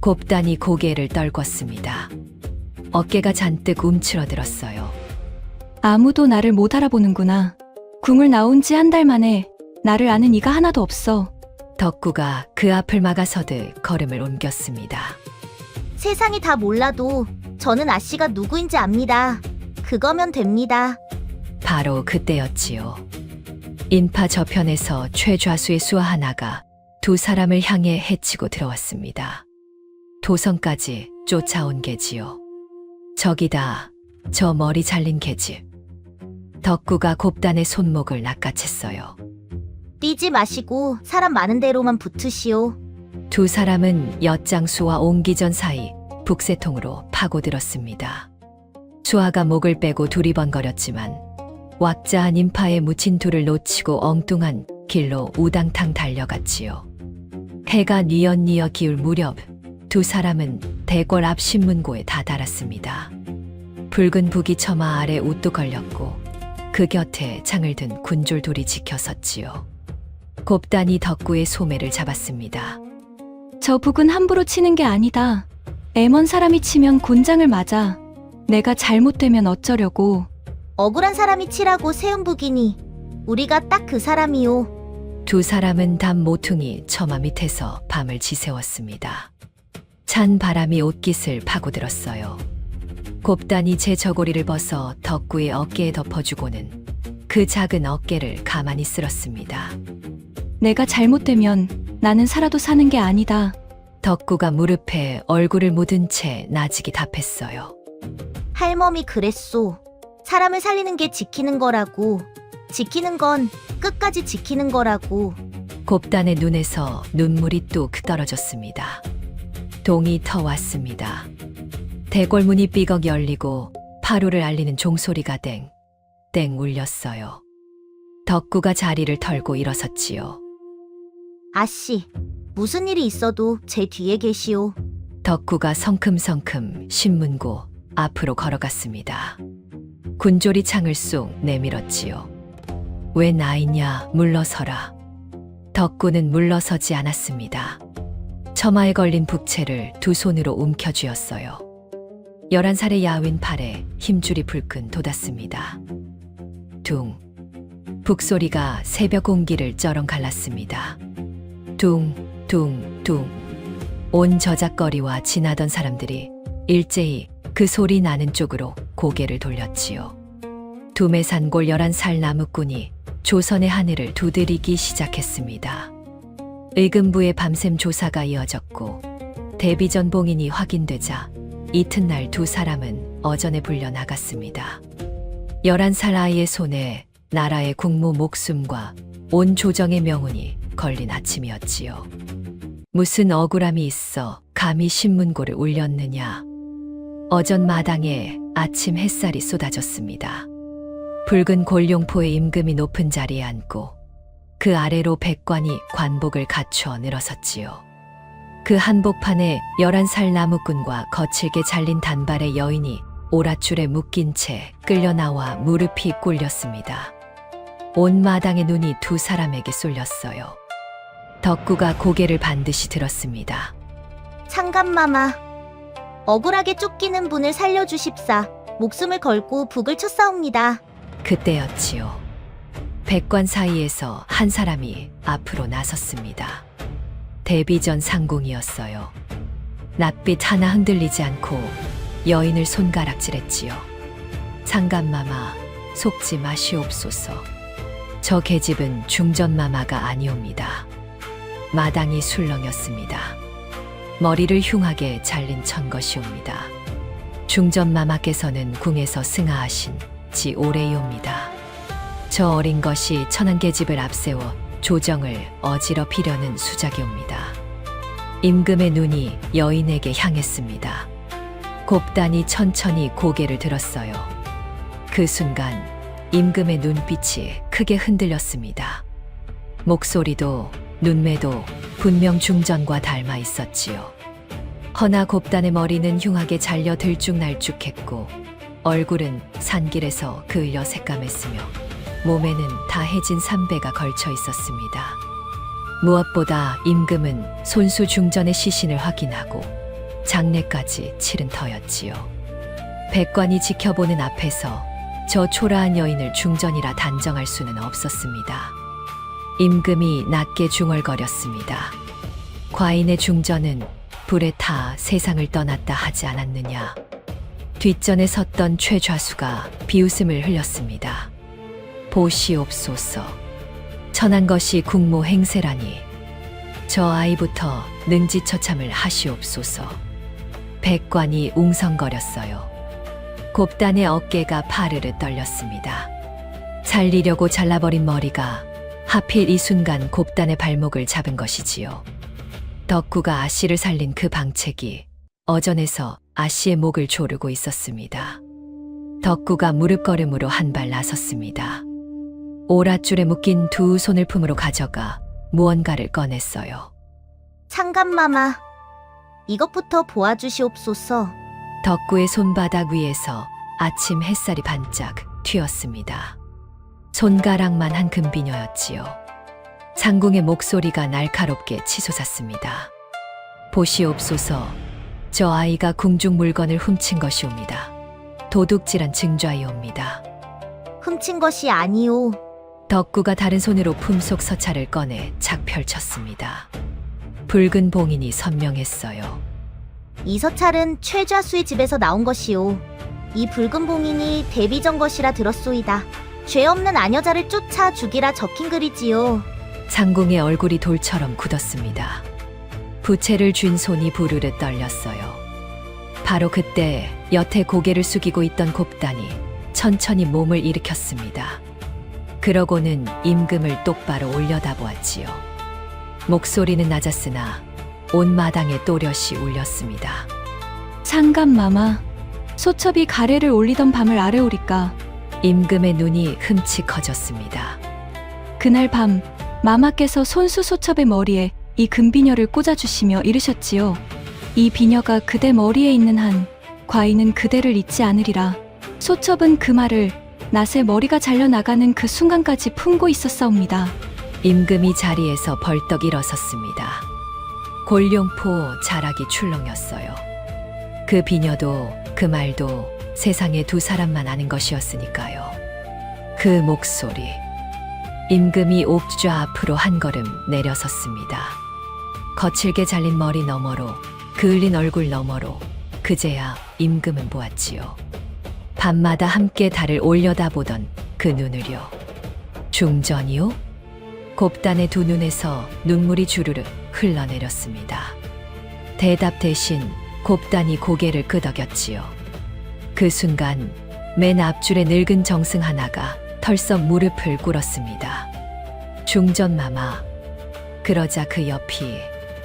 곱단이 고개를 떨궜습니다. 어깨가 잔뜩 움츠러들었어요. 아무도 나를 못 알아보는구나. 궁을 나온 지 한 달 만에 나를 아는 이가 하나도 없어. 덕구가 그 앞을 막아서듯 걸음을 옮겼습니다. 세상이 다 몰라도 저는 아씨가 누구인지 압니다. 그거면 됩니다. 바로 그때였지요. 인파 저편에서 최좌수의 수하 하나가 두 사람을 향해 해치고 들어왔습니다. 도성까지 쫓아온 게지요. 저기다, 저 머리 잘린 계집. 덕구가 곱단의 손목을 낚아챘어요. 뛰지 마시고 사람 많은 데로만 붙으시오. 두 사람은 엿장수와 옹기전 사이 북새통으로 파고들었습니다. 수하가 목을 빼고 두리번거렸지만 왁자한 인파에 묻힌 둘을 놓치고 엉뚱한 길로 우당탕 달려갔지요. 해가 뉘엿뉘엿 기울 무렵 두 사람은 대궐 앞 신문고에 다다랐습니다. 붉은 북이 처마 아래 우뚝 걸렸고 그 곁에 창을 든 군졸 둘이 지켜섰지요. 곱단이 덕구의 소매를 잡았습니다. 저 북은 함부로 치는 게 아니다. 애먼 사람이 치면 곤장을 맞아. 내가 잘못되면 어쩌려고. 억울한 사람이 치라고 세운 북이니 우리가 딱 그 사람이오. 두 사람은 담 모퉁이 처마 밑에서 밤을 지새웠습니다. 찬 바람이 옷깃을 파고들었어요. 곱단이 제 저고리를 벗어 덕구의 어깨에 덮어주고는 그 작은 어깨를 가만히 쓸었습니다. 내가 잘못되면 나는 살아도 사는 게 아니다. 덕구가 무릎에 얼굴을 묻은 채 나직이 답했어요. 할멈이 그랬소. 사람을 살리는 게 지키는 거라고. 지키는 건 끝까지 지키는 거라고. 곱단의 눈에서 눈물이 뚝 떨어졌습니다. 동이 터왔습니다. 대궐문이 삐걱 열리고 파루를 알리는 종소리가 땡땡 울렸어요. 덕구가 자리를 털고 일어섰지요. 아씨, 무슨 일이 있어도 제 뒤에 계시오. 덕구가 성큼성큼 신문고 앞으로 걸어갔습니다. 군졸이 창을 쑥 내밀었지요. 왜 나이냐, 물러서라. 덕구는 물러서지 않았습니다. 처마에 걸린 북채를 두 손으로 움켜쥐었어요. 11살의 야윈 팔에 힘줄이 불끈 돋았습니다. 둥. 북소리가 새벽 공기를 쩌렁 갈랐습니다. 둥, 둥, 둥. 온 저작거리와 지나던 사람들이 일제히 그 소리 나는 쪽으로 고개를 돌렸지요. 두매산골 11살 나무꾼이 조선의 하늘을 두드리기 시작했습니다. 의금부의 밤샘 조사가 이어졌고 대비전 봉인이 확인되자 이튿날 두 사람은 어전에 불려 나갔습니다. 11살 아이의 손에 나라의 국모 목숨과 온 조정의 명운이 걸린 아침이었지요. 무슨 억울함이 있어 감히 신문고를 울렸느냐. 어전 마당에 아침 햇살이 쏟아졌습니다. 붉은 골룡포의 임금이 높은 자리에 앉고 그 아래로 백관이 관복을 갖추어 늘어섰지요. 그 한복판에 11살 나무꾼과 거칠게 잘린 단발의 여인이 오랏줄에 묶인 채 끌려 나와 무릎이 꿇렸습니다. 온 마당의 눈이 두 사람에게 쏠렸어요. 덕구가 고개를 반드시 들었습니다. 창간마마, 억울하게 쫓기는 분을 살려주십사. 목숨을 걸고 북을 쳤사옵니다. 그때였지요. 백관 사이에서 한 사람이 앞으로 나섰습니다. 데비전 상궁이었어요. 낯빛 하나 흔들리지 않고 여인을 손가락질했지요. 상간마마, 속지 마시옵소서. 저 계집은 중전마마가 아니옵니다. 마당이 술렁였습니다. 머리를 흉하게 잘린 천것이옵니다. 중전마마께서는 궁에서 승하하신 지 오래이옵니다. 저 어린 것이 천한 계집을 앞세워 조정을 어지럽히려는 수작이옵니다. 임금의 눈이 여인에게 향했습니다. 곱단이 천천히 고개를 들었어요. 그 순간 임금의 눈빛이 크게 흔들렸습니다. 목소리도 눈매도 분명 중전과 닮아 있었지요. 허나 곱단의 머리는 흉하게 잘려 들쭉날쭉했고 얼굴은 산길에서 그을려 새까맸으며 몸에는 다해진 삼배가 걸쳐 있었습니다. 무엇보다 임금은 손수 중전의 시신을 확인하고 장례까지 치른 터였지요. 백관이 지켜보는 앞에서 저 초라한 여인을 중전이라 단정할 수는 없었습니다. 임금이 낮게 중얼거렸습니다. 과인의 중전은 불에 타 세상을 떠났다 하지 않았느냐. 뒷전에 섰던 최좌수가 비웃음을 흘렸습니다. 보시옵소서. 천한 것이 국모 행세라니. 저 아이부터 능지처참을 하시옵소서. 백관이 웅성거렸어요. 곱단의 어깨가 파르르 떨렸습니다. 살리려고 잘라버린 머리가 하필 이 순간 곱단의 발목을 잡은 것이지요. 덕구가 아씨를 살린 그 방책이 어전에서 아씨의 목을 조르고 있었습니다. 덕구가 무릎걸음으로 한 발 나섰습니다. 오랏줄에 묶인 두 손을 품으로 가져가 무언가를 꺼냈어요. 창간마마, 이것부터 보아주시옵소서. 덕구의 손바닥 위에서 아침 햇살이 반짝 튀었습니다. 손가락만 한 금비녀였지요. 상궁의 목소리가 날카롭게 치솟았습니다. 보시옵소서. 저 아이가 궁중 물건을 훔친 것이옵니다. 도둑질한 증좌이옵니다. 훔친 것이 아니오. 덕구가 다른 손으로 품속 서찰을 꺼내 착 펼쳤습니다. 붉은 봉인이 선명했어요. 이 서찰은 최좌수의 집에서 나온 것이오. 이 붉은 봉인이 데비전 것이라 들었소이다. 죄 없는 아녀자를 쫓아 죽이라 적힌 글이지요. 상궁의 얼굴이 돌처럼 굳었습니다. 부채를 쥔 손이 부르르 떨렸어요. 바로 그때 여태 고개를 숙이고 있던 곱단이 천천히 몸을 일으켰습니다. 그러고는 임금을 똑바로 올려다보았지요. 목소리는 낮았으나 온 마당에 또렷이 울렸습니다. 상간마마, 소첩이 가래를 올리던 밤을 아래오리까. 임금의 눈이 흠칫 커졌습니다. 그날 밤 마마께서 손수 소첩의 머리에 이 금비녀를 꽂아주시며 이르셨지요. 이 비녀가 그대 머리에 있는 한 과인은 그대를 잊지 않으리라. 소첩은 그 말을 낫의 머리가 잘려나가는 그 순간까지 품고 있었사옵니다. 임금이 자리에서 벌떡 일어섰습니다. 골룡포 자락이 출렁였어요. 그 비녀도 그 말도 세상에 두 사람만 아는 것이었으니까요. 그 목소리. 임금이 옥좌 앞으로 한 걸음 내려섰습니다. 거칠게 잘린 머리 너머로 그을린 얼굴 너머로 그제야 임금은 보았지요. 밤마다 함께 달을 올려다보던 그 눈을요. 중전이요? 곱단의 두 눈에서 눈물이 주르르 흘러내렸습니다. 대답 대신 곱단이 고개를 끄덕였지요. 그 순간 맨 앞줄에 늙은 정승 하나가 털썩 무릎을 꿇었습니다. 중전마마. 그러자 그 옆이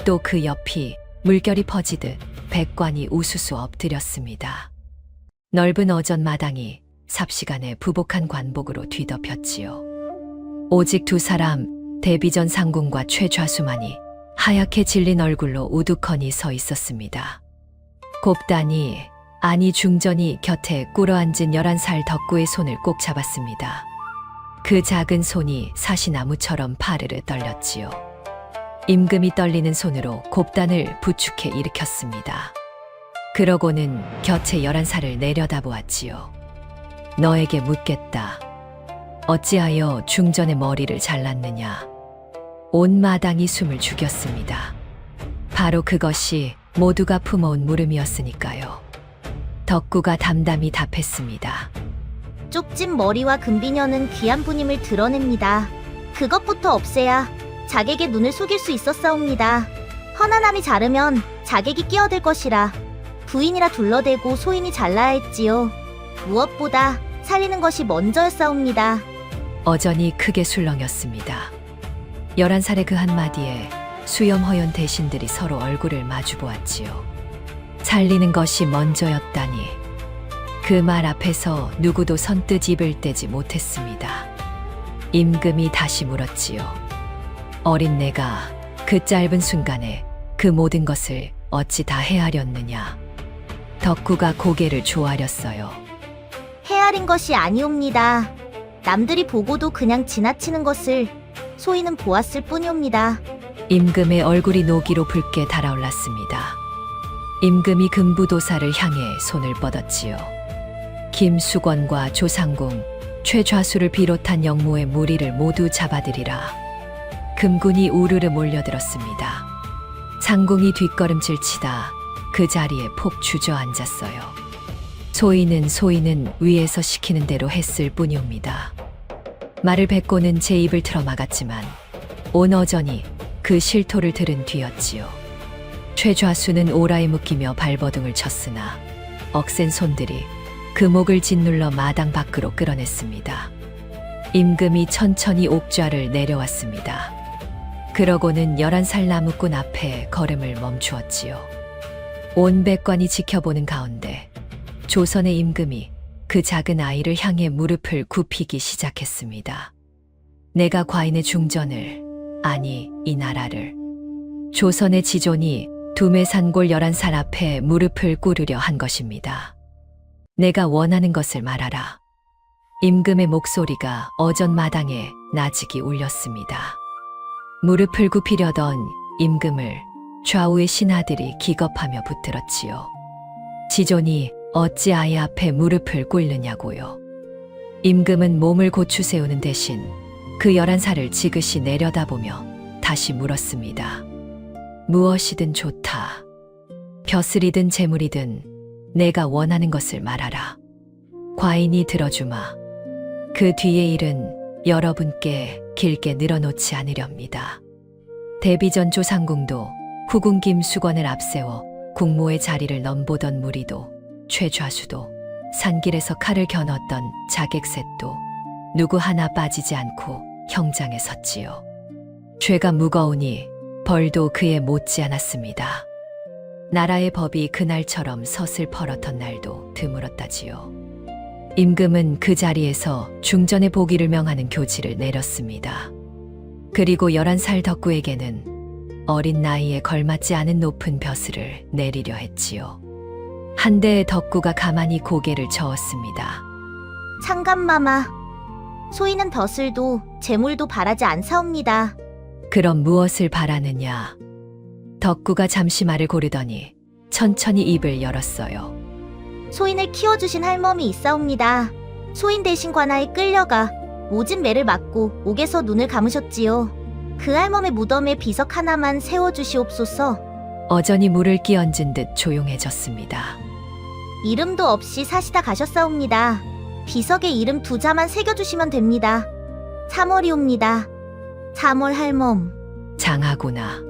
또 그 옆이 물결이 퍼지듯 백관이 우수수 엎드렸습니다. 넓은 어전 마당이 삽시간에 부복한 관복으로 뒤덮였지요. 오직 두 사람, 대비전 상궁과 최좌수만이 하얗게 질린 얼굴로 우두커니 서 있었습니다. 곱단이, 아니 중전이 곁에 꿇어앉은 11살 덕구의 손을 꼭 잡았습니다. 그 작은 손이 사시나무처럼 파르르 떨렸지요. 임금이 떨리는 손으로 곱단을 부축해 일으켰습니다. 그러고는 곁에 11살을 내려다보았지요. 너에게 묻겠다. 어찌하여 중전의 머리를 잘랐느냐? 온 마당이 숨을 죽였습니다. 바로 그것이 모두가 품어온 물음이었으니까요. 덕구가 담담히 답했습니다. 쪽진 머리와 금비녀는 귀한 분임을 드러냅니다. 그것부터 없애야 자객의 눈을 속일 수 있었사옵니다. 허나남이 자르면 자객이 끼어들 것이라 부인이라 둘러대고 소인이 잘라야 했지요. 무엇보다 살리는 것이 먼저였사옵니다. 어전이 크게 술렁였습니다. 11살의 그 한마디에 수염허연 대신들이 서로 얼굴을 마주보았지요. 살리는 것이 먼저였다니. 그 말 앞에서 누구도 선뜻 입을 떼지 못했습니다. 임금이 다시 물었지요. 어린 내가 그 짧은 순간에 그 모든 것을 어찌 다 헤아렸느냐. 덕구가 고개를 조아렸어요. 헤아린 것이 아니옵니다. 남들이 보고도 그냥 지나치는 것을 소인은 보았을 뿐이옵니다. 임금의 얼굴이 노기로 붉게 달아올랐습니다. 임금이 금부도사를 향해 손을 뻗었지요. 김수건과 조상궁, 최좌수를 비롯한 영모의 무리를 모두 잡아들이라. 금군이 우르르 몰려들었습니다. 상궁이 뒷걸음질 치다 그 자리에 폭 주저앉았어요. 소인은 위에서 시키는 대로 했을 뿐이옵니다. 말을 뱉고는 제 입을 틀어막았지만 온 어전이 그 실토를 들은 뒤였지요. 최좌수는 오라에 묶이며 발버둥을 쳤으나 억센 손들이 그 목을 짓눌러 마당 밖으로 끌어냈습니다. 임금이 천천히 옥좌를 내려왔습니다. 그러고는 11살 나무꾼 앞에 걸음을 멈추었지요. 온 백관이 지켜보는 가운데 조선의 임금이 그 작은 아이를 향해 무릎을 굽히기 시작했습니다. 내가 과인의 중전을, 아니 이 나라를, 조선의 지존이 두매산골 11살 앞에 무릎을 꿇으려 한 것입니다. 내가 원하는 것을 말하라. 임금의 목소리가 어전 마당에 나직이 울렸습니다. 무릎을 굽히려던 임금을 좌우의 신하들이 기겁하며 붙들었지요. 지존이 어찌 아이 앞에 무릎을 꿇느냐고요. 임금은 몸을 고추 세우는 대신 그 11살을 지그시 내려다보며 다시 물었습니다. 무엇이든 좋다. 벼슬이든 재물이든 내가 원하는 것을 말하라. 과인이 들어주마. 그 뒤의 일은 여러분께 길게 늘어놓지 않으렵니다. 대비전 조상궁도 후궁 김수건을 앞세워 국모의 자리를 넘보던 무리도 최좌수도 산길에서 칼을 겨눴던 자객셋도 누구 하나 빠지지 않고 형장에 섰지요. 죄가 무거우니 벌도 그에 못지 않았습니다. 나라의 법이 그날처럼 섰을 펄었던 날도 드물었다지요. 임금은 그 자리에서 중전의 보기를 명하는 교지를 내렸습니다. 그리고 11살 덕구에게는 어린 나이에 걸맞지 않은 높은 벼슬을 내리려 했지요. 한데 덕구가 가만히 고개를 저었습니다. 창감마마, 소인은 벼슬도 재물도 바라지 않사옵니다. 그럼 무엇을 바라느냐? 덕구가 잠시 말을 고르더니 천천히 입을 열었어요. 소인을 키워주신 할멈이 있사옵니다. 소인 대신 관아에 끌려가 모진 매를 맞고 옥에서 눈을 감으셨지요. 그 할멈의 무덤에 비석 하나만 세워주시옵소서. 어전이 물을 끼얹은 듯 조용해졌습니다. 이름도 없이 사시다 가셨사옵니다. 비석에 이름 2자만 새겨주시면 됩니다. 3월이옵니다. 3월 할멈. 장하구나.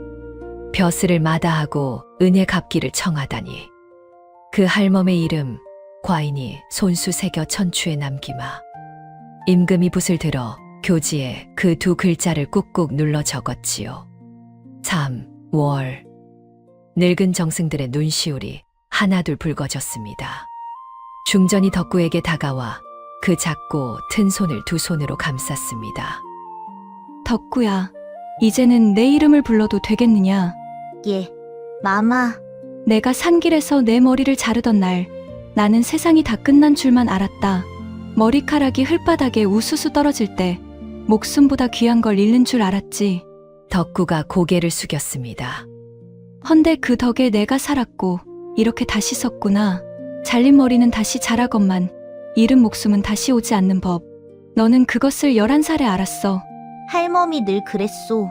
벼슬을 마다하고 은혜 갚기를 청하다니. 그 할멈의 이름 과인이 손수 새겨 천추에 남기마. 임금이 붓을 들어 교지에 그 두 글자를 꾹꾹 눌러 적었지요. 3월. 늙은 정승들의 눈시울이 하나둘 붉어졌습니다. 중전이 덕구에게 다가와 그 작고 튼 손을 두 손으로 감쌌습니다. 덕구야, 이제는 내 이름을 불러도 되겠느냐? 예, 마마. 내가 산길에서 내 머리를 자르던 날, 나는 세상이 다 끝난 줄만 알았다. 머리카락이 흙바닥에 우수수 떨어질 때 목숨보다 귀한 걸 잃는 줄 알았지. 덕구가 고개를 숙였습니다. 헌데 그 덕에 내가 살았고 이렇게 다시 섰구나. 잘린 머리는 다시 자라건만 잃은 목숨은 다시 오지 않는 법. 너는 그것을 11살에 알았어. 할멈이 늘 그랬소.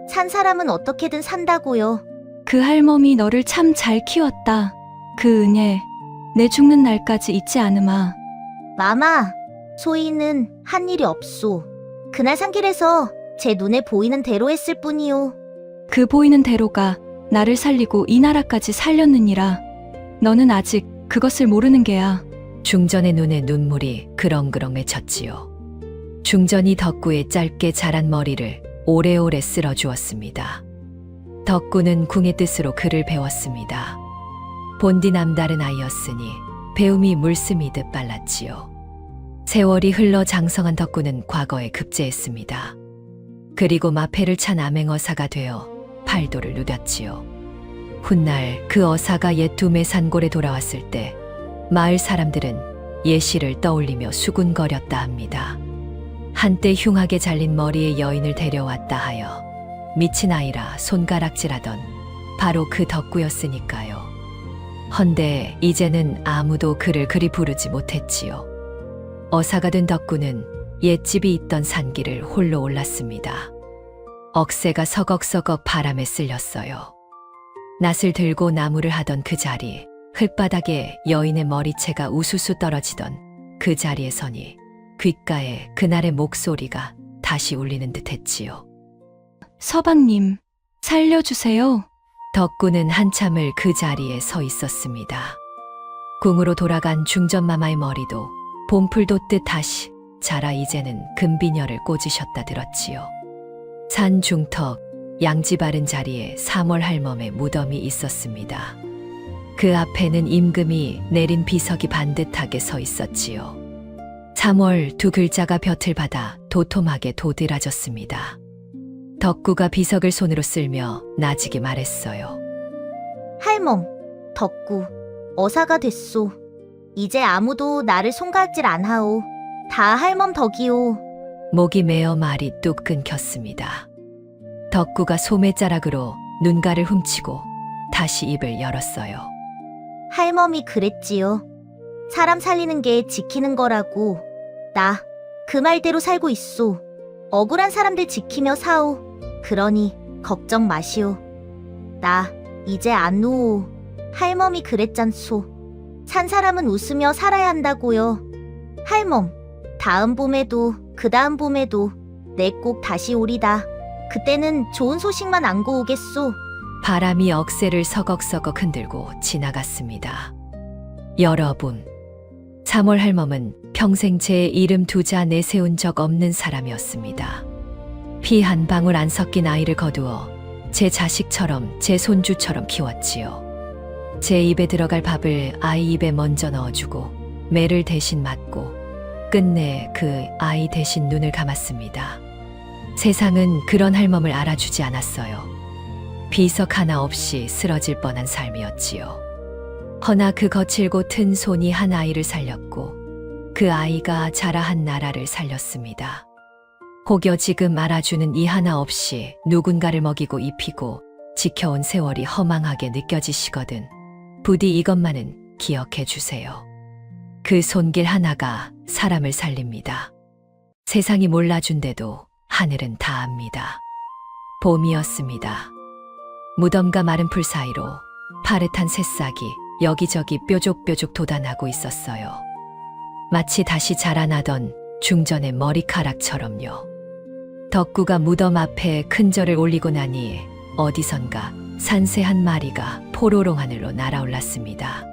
산 사람은 어떻게든 산다고요. 그 할멈이 너를 참 잘 키웠다. 그 은혜 내 죽는 날까지 잊지 않으마. 마마, 소희는 한 일이 없소. 그날 산길에서 제 눈에 보이는 대로 했을 뿐이요. 그 보이는 대로가 나를 살리고 이 나라까지 살렸느니라. 너는 아직 그것을 모르는 게야. 중전의 눈에 눈물이 그렁그렁 맺혔지요. 중전이 덕구의 짧게 자란 머리를 오래오래 쓸어주었습니다. 덕구는 궁의 뜻으로 글을 배웠습니다. 본디 남다른 아이였으니 배움이 물씀이듯 빨랐지요. 세월이 흘러 장성한 덕구는 과거에 급제했습니다. 그리고 마패를 찬 암행어사가 되어 팔도를 누볐지요. 훗날 그 어사가 옛 두매산골에 돌아왔을 때 마을 사람들은 예시를 떠올리며 수군거렸다 합니다. 한때 흉하게 잘린 머리의 여인을 데려왔다 하여 미친 아이라 손가락질하던 바로 그 덕구였으니까요. 헌데 이제는 아무도 그를 그리 부르지 못했지요. 어사가 된 덕구는 옛집이 있던 산길을 홀로 올랐습니다. 억새가 서걱서걱 바람에 쓸렸어요. 낫을 들고 나무를 하던 그 자리, 흙바닥에 여인의 머리채가 우수수 떨어지던 그 자리에 서니 귓가에 그날의 목소리가 다시 울리는 듯 했지요. 서방님, 살려주세요. 덕구는 한참을 그 자리에 서 있었습니다. 궁으로 돌아간 중전마마의 머리도 봄풀 돋듯 다시 자라 이제는 금비녀를 꽂으셨다 들었지요. 산 중턱 양지 바른 자리에 3월 할멈의 무덤이 있었습니다. 그 앞에는 임금이 내린 비석이 반듯하게 서 있었지요. 3월 두 글자가 볕을 받아 도톰하게 도드라졌습니다. 덕구가 비석을 손으로 쓸며 나지게 말했어요. 할멈, 덕구, 어사가 됐소. 이제 아무도 나를 손가락질 안 하오. 다 할멈 덕이오. 목이 메어 말이 뚝 끊겼습니다. 덕구가 소매자락으로 눈가를 훔치고 다시 입을 열었어요. 할멈이 그랬지요. 사람 살리는 게 지키는 거라고. 나 그 말대로 살고 있소. 억울한 사람들 지키며 사오. 그러니 걱정 마시오. 나 이제 안 누워. 할멈이 그랬잖소. 산 사람은 웃으며 살아야 한다고요. 할멈, 다음 봄에도 그 다음 봄에도 내 꼭 다시 오리다. 그때는 좋은 소식만 안고 오겠소. 바람이 억새를 서걱서걱 흔들고 지나갔습니다. 여러분, 3월 할멈은 평생 제 이름 두 자 내세운 적 없는 사람이었습니다. 피 한 방울 안 섞인 아이를 거두어 제 자식처럼 제 손주처럼 키웠지요. 제 입에 들어갈 밥을 아이 입에 먼저 넣어주고 매를 대신 맞고 끝내 그 아이 대신 눈을 감았습니다. 세상은 그런 할멈을 알아주지 않았어요. 비석 하나 없이 쓰러질 뻔한 삶이었지요. 허나 그 거칠고 튼 손이 한 아이를 살렸고 그 아이가 자라 한 나라를 살렸습니다. 혹여 지금 알아주는 이 하나 없이 누군가를 먹이고 입히고 지켜온 세월이 허망하게 느껴지시거든 부디 이것만은 기억해 주세요. 그 손길 하나가 사람을 살립니다. 세상이 몰라준데도 하늘은 다 압니다. 봄이었습니다. 무덤과 마른 풀 사이로 파릇한 새싹이 여기저기 뾰족뾰족 돋아나고 있었어요. 마치 다시 자라나던 중전의 머리카락처럼요. 덕구가 무덤 앞에 큰 절을 올리고 나니 어디선가 산새 한 마리가 포로롱 하늘로 날아올랐습니다.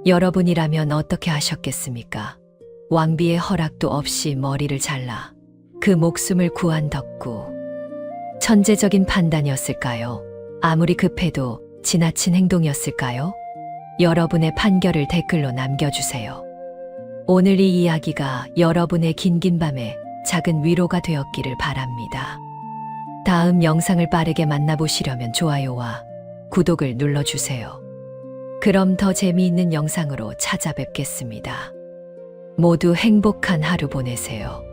여러분이라면 어떻게 하셨겠습니까? 왕비의 허락도 없이 머리를 잘라 그 목숨을 구한 덕구. 천재적인 판단이었을까요? 아무리 급해도 지나친 행동이었을까요? 여러분의 판결을 댓글로 남겨주세요. 오늘 이 이야기가 여러분의 긴긴 밤에 작은 위로가 되었기를 바랍니다. 다음 영상을 빠르게 만나보시려면 좋아요와 구독을 눌러주세요. 그럼 더 재미있는 영상으로 찾아뵙겠습니다. 모두 행복한 하루 보내세요.